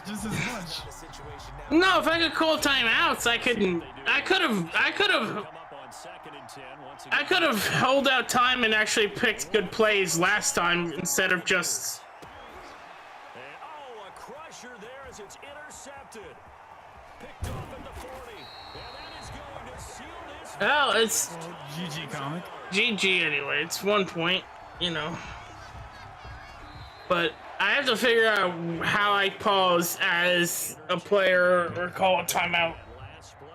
Just as much. The situation now. No, if I could call timeouts, I could have. Come up on 2nd and 10. Once again, I could have held out time and actually picked good plays last time instead of just. and, a crusher there as it's intercepted. Picked off at the 40. And that is going to seal this. Well, it's GG comic. GG anyway. It's 1 point, you know. But I have to figure out how I pause as a player or call a timeout. Last play.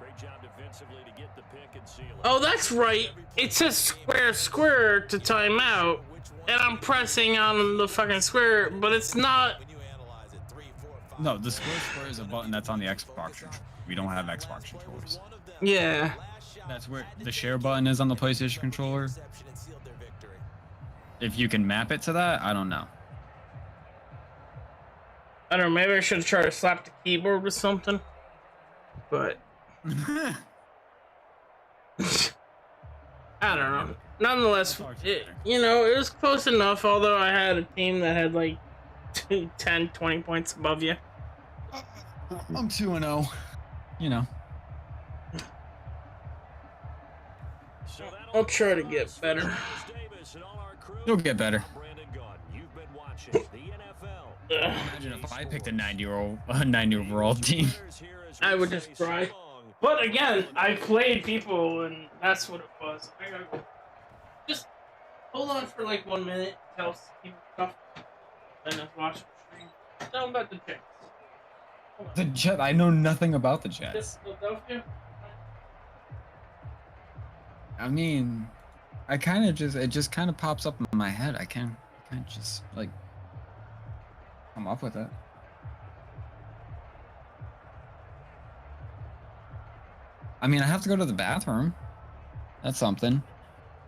Great job defensively to get the pick and seal it. Oh, that's right. It says square to timeout, and I'm pressing on the fucking square, but it's not. When you analyze it, 3, 4, 5. No, the square is a button that's on the Xbox controller. We don't have Xbox controllers. One of them Yeah. last shot That's where the share button is on the PlayStation controller. interception and sealed their victory. If you can map it to that, I don't know. I don't know. Maybe I should try to slap the keyboard with something. But I don't know. Nonetheless, it was close enough. Although I had a team that had like 10, 20 points above you. I'm 2-0. You know. So that'll I'll try to get better. Davis and all our crew. You'll get better. Brandon Gaudin, you've been watching the NFL. Imagine if I picked a 90 overall team. I would just cry. But again, I played people, and that's what it was. I gotta just hold on for like 1 minute, tell people stuff, and then watch the stream. Tell them about the Jets. The Jet, I know nothing about the Jets. Jets, Philadelphia. I mean, it just kind of pops up in my head. I can't just like come up with it. I mean, I have to go to the bathroom. That's something.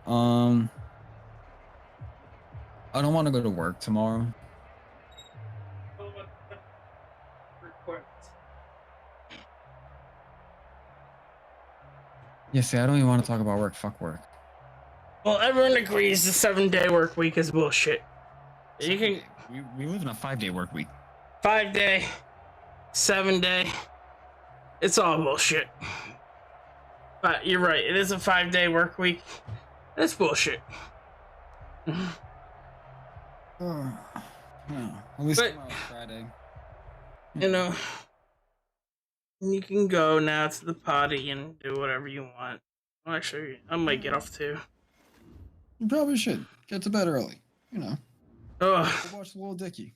I don't want to go to work tomorrow. Yeah, see, I don't even want to talk about work. Fuck work. Well, everyone agrees the 7-day work week is bullshit. You can We live in a 5-day work week. 5-day, 7-day. It's all bullshit. But you're right. It is a 5-day work week. That's bullshit. No, at least But- tomorrow's Friday. You know, you can go now to the potty and do whatever you want. Well, actually, I might get off too. You probably should get to bed early. You know, Ugh. go watch Little Dicky.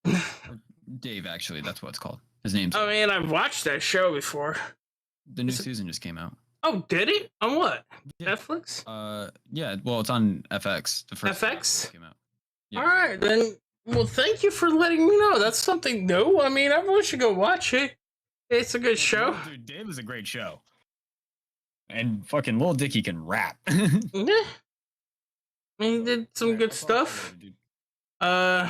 Or Dave, actually, that's what it's called. His name's I mean, I've watched that show before. the new season just came out. Oh, did it? On what? Yeah. Netflix? Yeah, well, it's on FX. The first FX? episode came out. Yeah. All right, then. Well, thank you for letting me know. That's something new. I mean, everyone should go watch it. It's a good show. Dude, Dave was a great show. And fucking Lil Dicky can rap. Yeah. I mean, he did some good stuff. There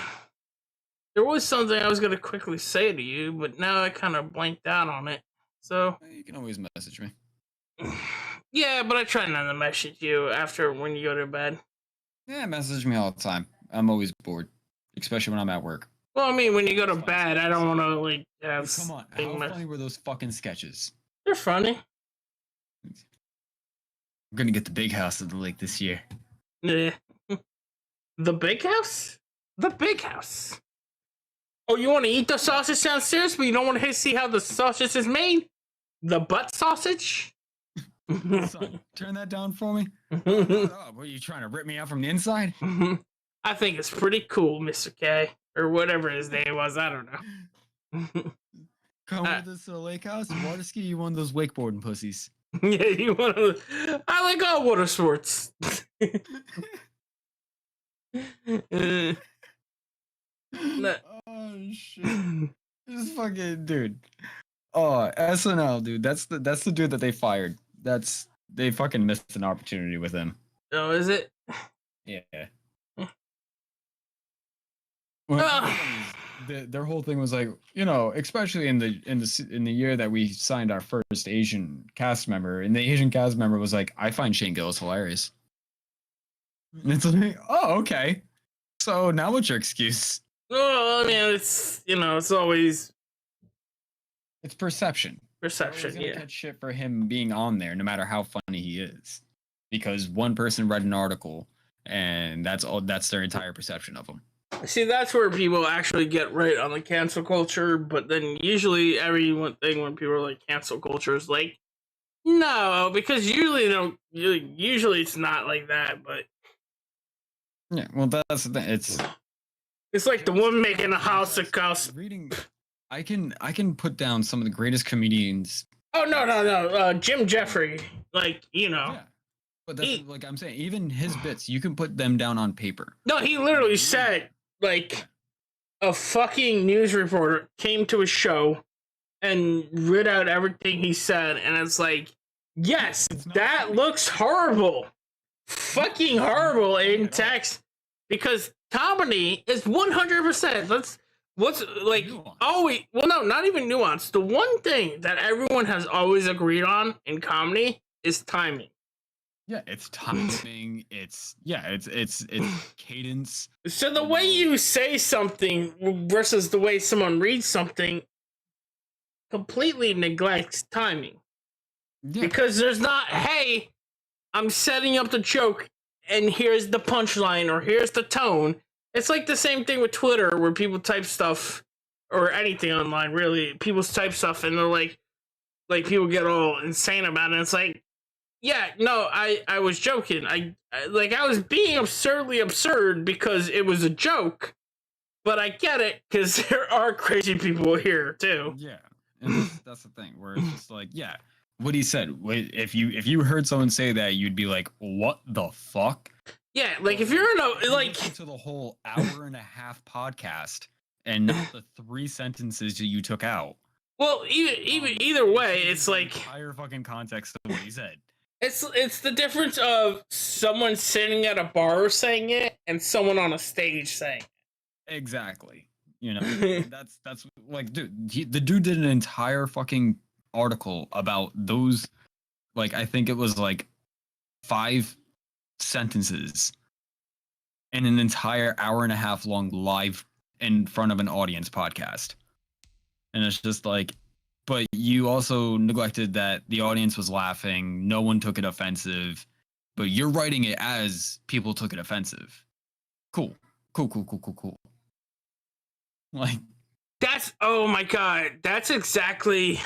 was something I was gonna quickly say to you, but now I kind of blanked out on it. So You can always message me. yeah, but I try not to message you after when you go to bed. Yeah, message me all the time. I'm always bored, especially when I'm at work. Well, I mean, when you go to bed, I don't want to like have. Come on, how thing funny were those fucking sketches? They're funny. We're gonna get the big house of the lake this year. Yeah. The big house? The big house. Oh, you want to eat the sausage downstairs, but you don't want to see how the sausage is made? The butt sausage? Son, turn that down for me. Oh, what are you trying to rip me out from the inside? I think it's pretty cool, Mr. K. Or whatever his name was. I don't know. Come with us to the lake house. Water ski, you one of those wakeboarding pussies. Yeah, you want to. I like all water sports. Nah. Oh shit! This fucking dude. Oh, SNL, dude. That's the dude that they fired. They fucking missed an opportunity with him. Oh, is it? Yeah. Ah. Their whole thing was like, you know, especially in the year that we signed our first Asian cast member, and the Asian cast member was like, I find Shane Gillis hilarious. And it's like, oh, okay. So now what's your excuse? Well, I mean, it's, you know, it's always It's perception. perception, Everyone's gonna yeah. catch shit for him being on there, no matter how funny he is, because one person read an article, and that's all. That's their entire perception of him. See, that's where people actually get right on the cancel culture, but then usually everyone thing when people are like cancel culture is like, no, because usually they don't. Usually it's not like that, but Yeah, well, that's the thing. it's like the one making a house of cows. Reading. I can put down some of the greatest comedians. Oh no, Jim Jeffrey, like you know. Yeah, but that's like I'm saying, even his bits, you can put them down on paper. No, he literally said, like, a fucking news reporter came to a show and read out everything he said, and it's like, yes, that looks horrible. Fucking horrible in text. Because comedy is 100%. What's, like, Nuance. always, well, no, not even nuance. The one thing that everyone has always agreed on in comedy is timing. Yeah, it's timing. It's cadence. So the way you say something versus the way someone reads something completely neglects timing. Yeah. Because there's not, hey, I'm setting up the joke and here's the punchline or here's the tone. It's like the same thing with Twitter where people type stuff or anything online, really. People type stuff and they're like people get all insane about it. It's like, yeah, no, I was joking. I was being absurdly absurd because it was a joke, but I get it because there are crazy people here too. Yeah, and that's the thing where it's just like, yeah, what he said. If you heard someone say that, you'd be like, what the fuck? Yeah, like if you're in a like listen to the whole hour and a half podcast and not the 3 sentences that you took out. well, either way, it's like entire fucking context of what he said. it's the difference of someone sitting at a bar saying it and someone on a stage saying it. Exactly. You know, that's like, dude, the dude did an entire fucking article about those, like, I think it was like 5 sentences in an entire hour and a half long live in front of an audience podcast. And it's just like, but you also neglected that the audience was laughing, no one took it offensive, but you're writing it as people took it offensive. Cool. Like, Oh my God, that's exactly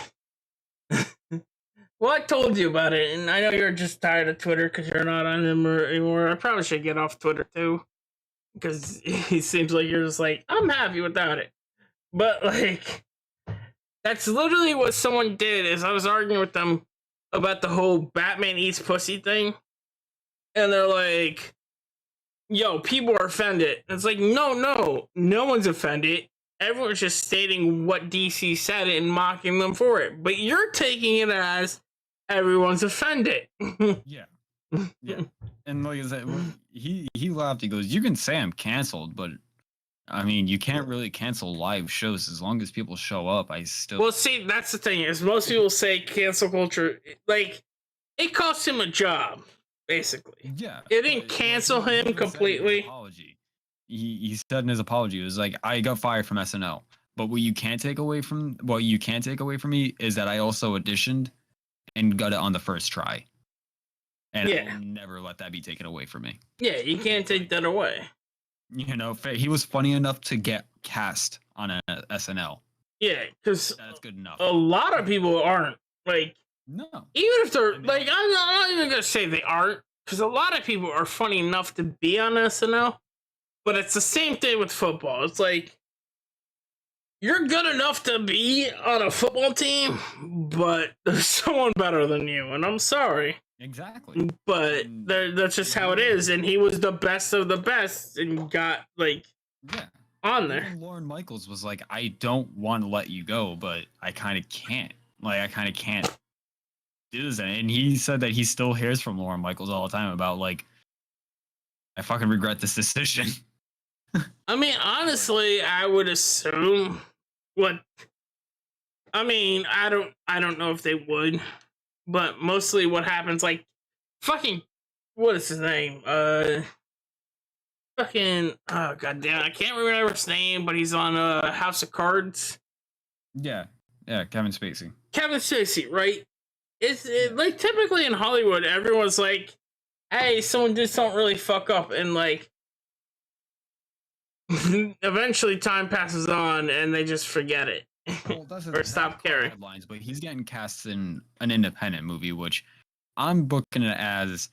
well, I told you about it, and I know you're just tired of Twitter because you're not on him anymore. I probably should get off Twitter too, because it seems like you're just like, I'm happy without it. But like, that's literally what someone did. Is I was arguing with them about the whole Batman eats pussy thing, and they're like, "Yo, people are offended." And it's like, no one's offended. Everyone's just stating what DC said and mocking them for it. But you're taking it as everyone's offended. yeah. And like I said, he laughed. He goes, "You can say I'm canceled, but I mean, you can't really cancel live shows as long as people show up. I still." Well, see, that's the thing is most people say cancel culture, like it cost him a job, basically. Yeah, It didn't cancel him completely. Apology. He said in his apology, it was like, I got fired from SNL, but what you can't take away from me is that I also auditioned and got it on the first try, and Yeah. I'll never let that be taken away from me. Yeah, you can't take that away. You know, he was funny enough to get cast on a SNL. Yeah, because That's good enough. a lot of people aren't. Like, No, even if they're like, I'm not even gonna say they aren't, because a lot of people are funny enough to be on SNL. But it's the same thing with football. It's like you're good enough to be on a football team, but there's someone better than you, and I'm sorry. exactly. But that's just how it is. And he was the best of the best, and got like on there. Even Lauren Michaels was like, I don't want to let you go, but I kind of can't. Like, I kind of can't do this. And he said that he still hears from Lauren Michaels all the time about like, I fucking regret this decision. I mean, honestly, I would assume I don't know if they would, but mostly what happens, like, fucking, what is his name? Fucking, oh goddamn, I can't remember his name, but he's on House of Cards. Yeah, Kevin Spacey. Kevin Spacey, right? Like typically in Hollywood, everyone's like, "Hey, someone did something really fuck up," and like. Eventually, time passes on, and they just forget it or stop caring. Headlines, but he's getting cast in an independent movie, which I'm booking it as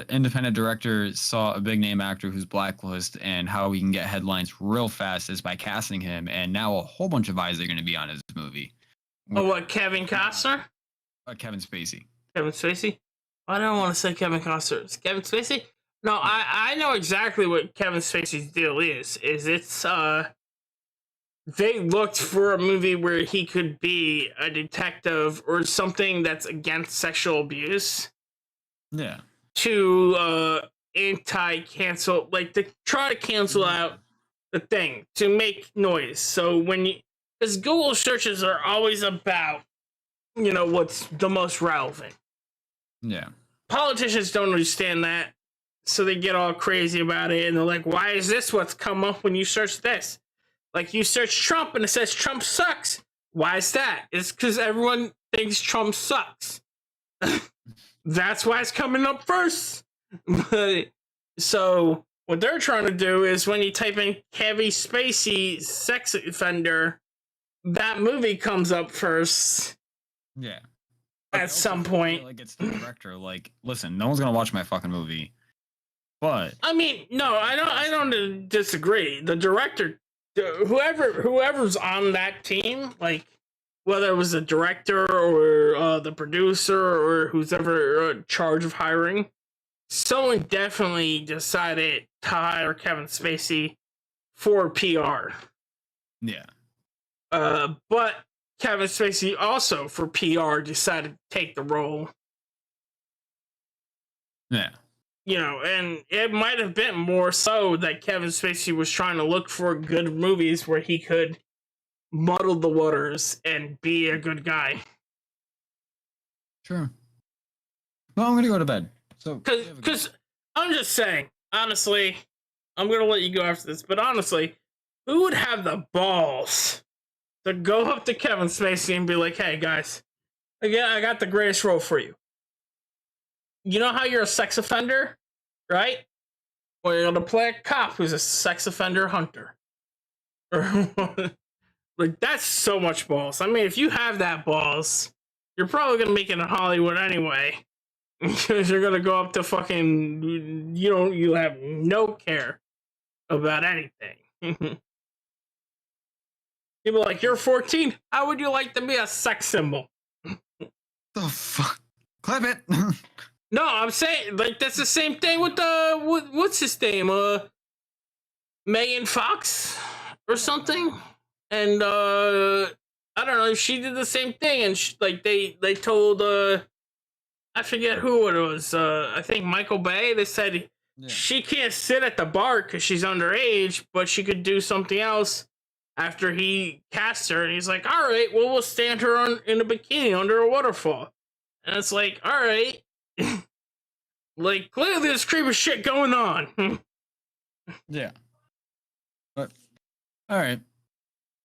independent director saw a big name actor who's blacklist, and how we can get headlines real fast is by casting him. And now a whole bunch of eyes are going to be on his movie. Oh, what, Kevin Costner? Kevin Spacey. Kevin Spacey? I don't want to say Kevin Costner. It's Kevin Spacey? No, I know exactly what Kevin Spacey's deal is. It's they looked for a movie where he could be a detective or something that's against sexual abuse. Yeah. To anti-cancel, like to try to cancel out the thing, to make noise. So because Google searches are always about, what's the most relevant. Yeah. Politicians don't understand that. So they get all crazy about it, and they're like, why is this what's come up when you search this? Like, you search Trump, and it says Trump sucks. Why is that? It's because everyone thinks Trump sucks. That's why it's coming up first. So, what they're trying to do is when you type in Kevin Spacey sex offender, that movie comes up first. Yeah. At some point. Like, it's the director. Like, listen, no one's going to watch my fucking movie. But I mean, no, I don't disagree. The director, whoever's on that team, like whether it was the director or the producer or who's ever in charge of hiring, someone definitely decided to hire Kevin Spacey for PR. Yeah. But Kevin Spacey also for PR decided to take the role. Yeah. And it might have been more so that Kevin Spacey was trying to look for good movies where he could muddle the waters and be a good guy. Sure. Well, I'm going to go to bed. So, because I'm just saying, honestly, I'm going to let you go after this, but honestly, who would have the balls to go up to Kevin Spacey and be like, hey, guys, I got the greatest role for you. you know how you're a sex offender, right? Well, you're gonna play a cop who's a sex offender hunter. Like, that's so much balls. I mean, if you have that balls, you're probably gonna make it in Hollywood anyway. Because you're gonna go up to fucking, you have no care about anything. People are like, you're 14. How would you like to be a sex symbol? The fuck? Clip it. No, I'm saying, like, that's the same thing with what's his name? Megan Fox or something. And I don't know, she did the same thing, and they told I forget who it was. I think Michael Bay. They said she can't sit at the bar because she's underage, but she could do something else after he cast her. And he's like, all right, well, we'll stand her in a bikini under a waterfall. And it's like, all right. Like, clearly there's creepy shit going on. Yeah. But, all right.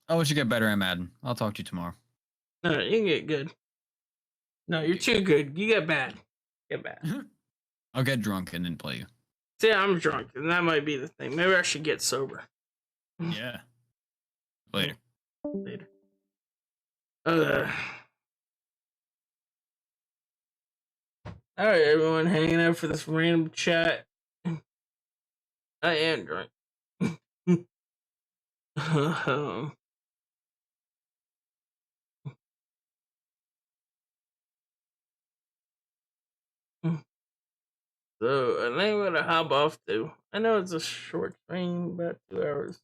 I'll let you get better at Madden. I'll talk to you tomorrow. No, you can get good. No, you're too good. You get bad. Get bad. I'll get drunk and then play you. See, I'm drunk, and that might be the thing. Maybe I should get sober. Yeah. Later. Later. Alright, everyone hanging out for this random chat. I am drunk. So, I think I'm gonna hop off too. I know it's a short stream, about 2 hours.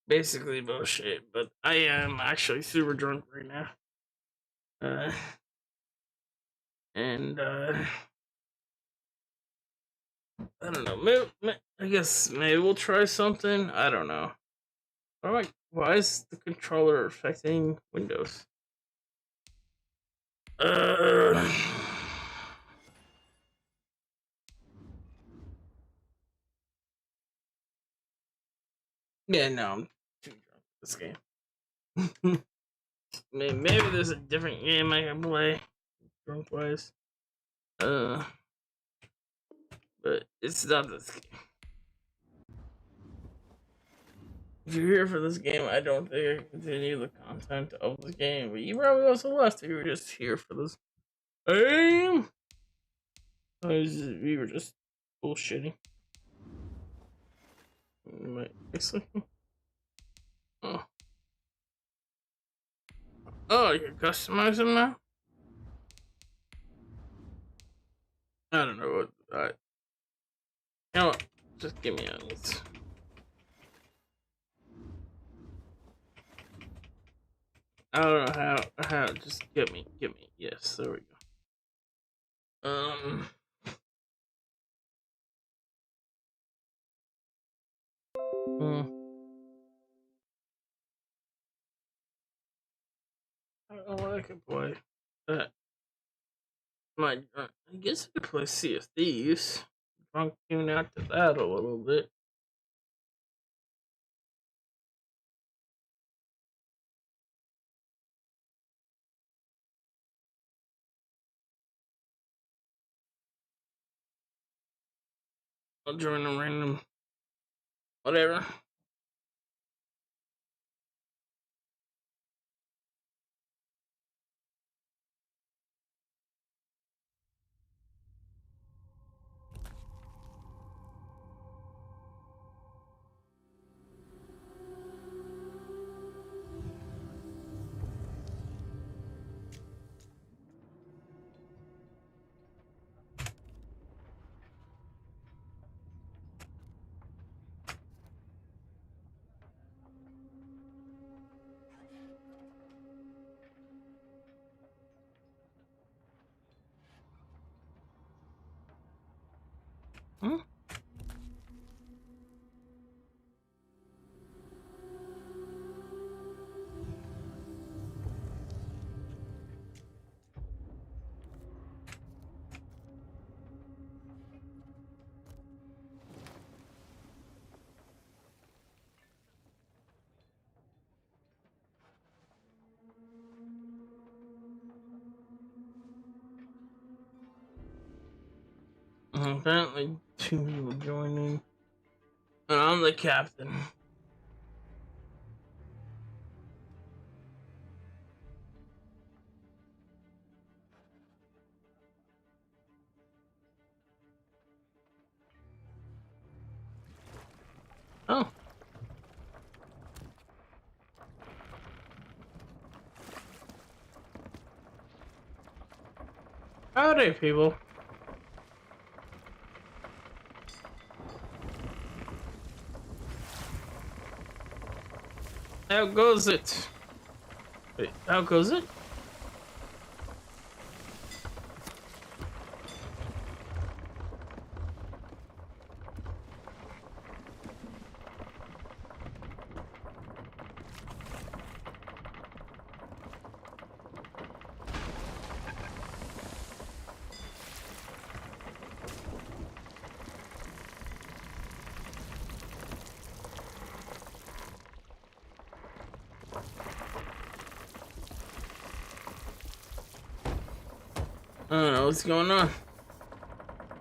Basically bullshit, but I am actually super drunk right now. And I don't know. Maybe, I guess maybe we'll try something. I don't know. Why is the controller affecting Windows? Yeah, no, I'm too drunk for this game. Maybe there's a different game I can play drunk wise. But it's not this game. If you're here for this game, I don't think I can continue the content of the game. But you probably also left if you were just here for this game. We were just bullshitting. Oh. Oh, you can customize them now? I don't know what. You know what? Just give me it. I don't know how. Just get me. Yes, there we go. I don't know what I can play. I guess I could play Sea of Thieves. Drunk tune out to that a little bit. I'll join a random. Whatever. Hmm? Apparently, 2 people joining. And I'm the captain. Oh. Howdy, people. How goes it? Wait, how goes it? I don't know what's going on.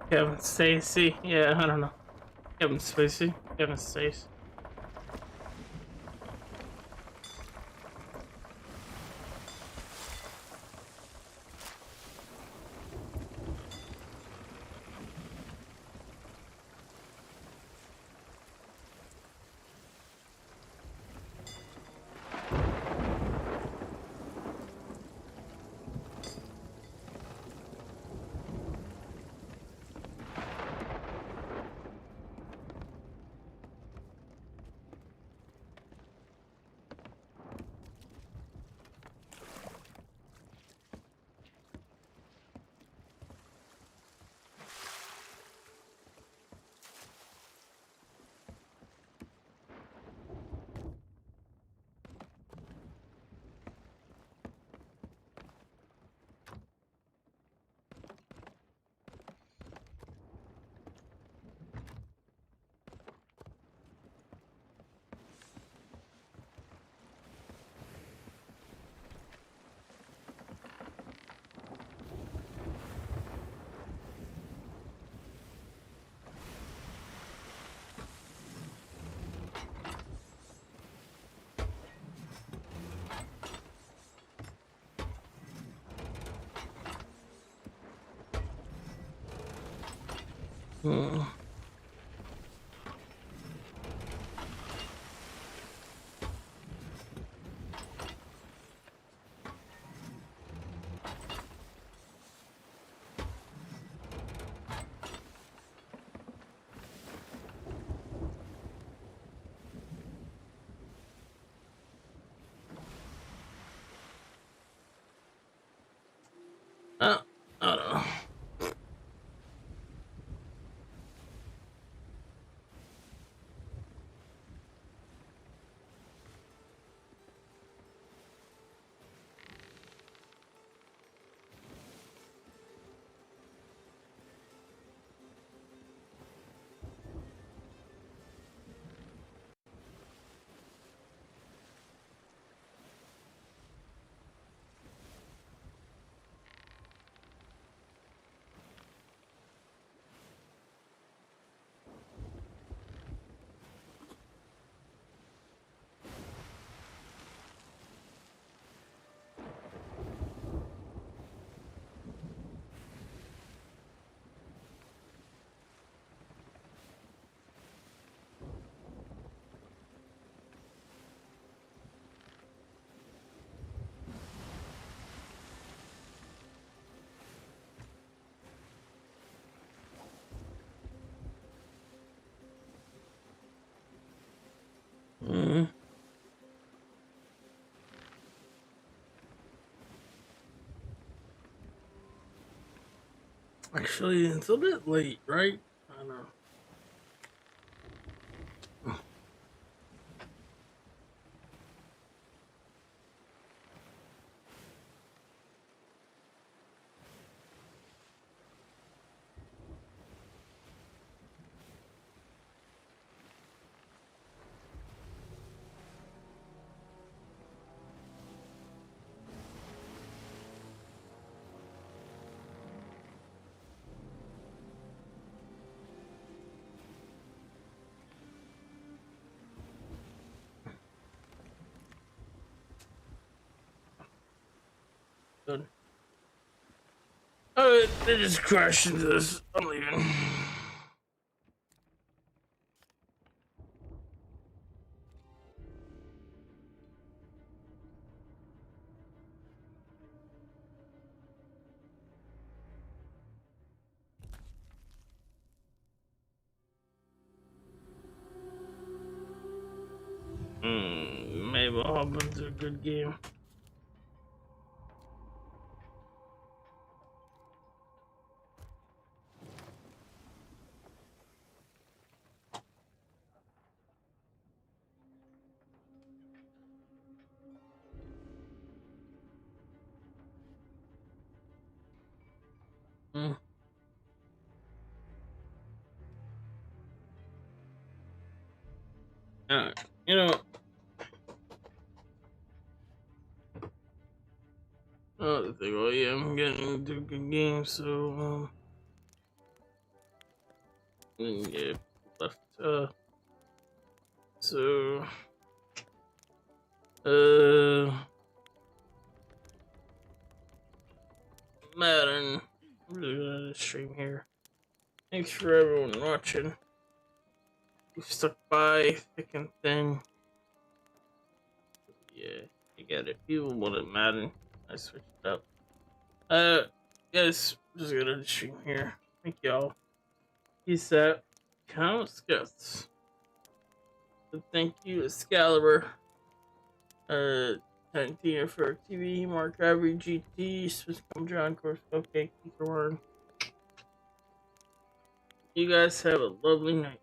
Kevin Stacy. Yeah, I don't know. Kevin Spacey. Kevin Stacy. Hmm. I don't know. Hmm. Actually, it's a bit late, right? I don't know. it. They just crashed into this. I'm leaving. Maybe I'll hop into a good game. You know, another thing. Well, yeah, I'm getting into a good game, so yeah, left. So Madden. I'm really gonna stream here. Thanks for everyone watching. We've stuck by thick and thin. Yeah, you get it. People wanted Madden. I switched it up. Guys, I'm just gonna stream here. Thank y'all. Peace out. Count Scouts. So thank you, Excalibur. Tarantino for TV, Mark Ivory, GT, Swisscom John, Course, okay, Keeper Warren. You guys have a lovely night.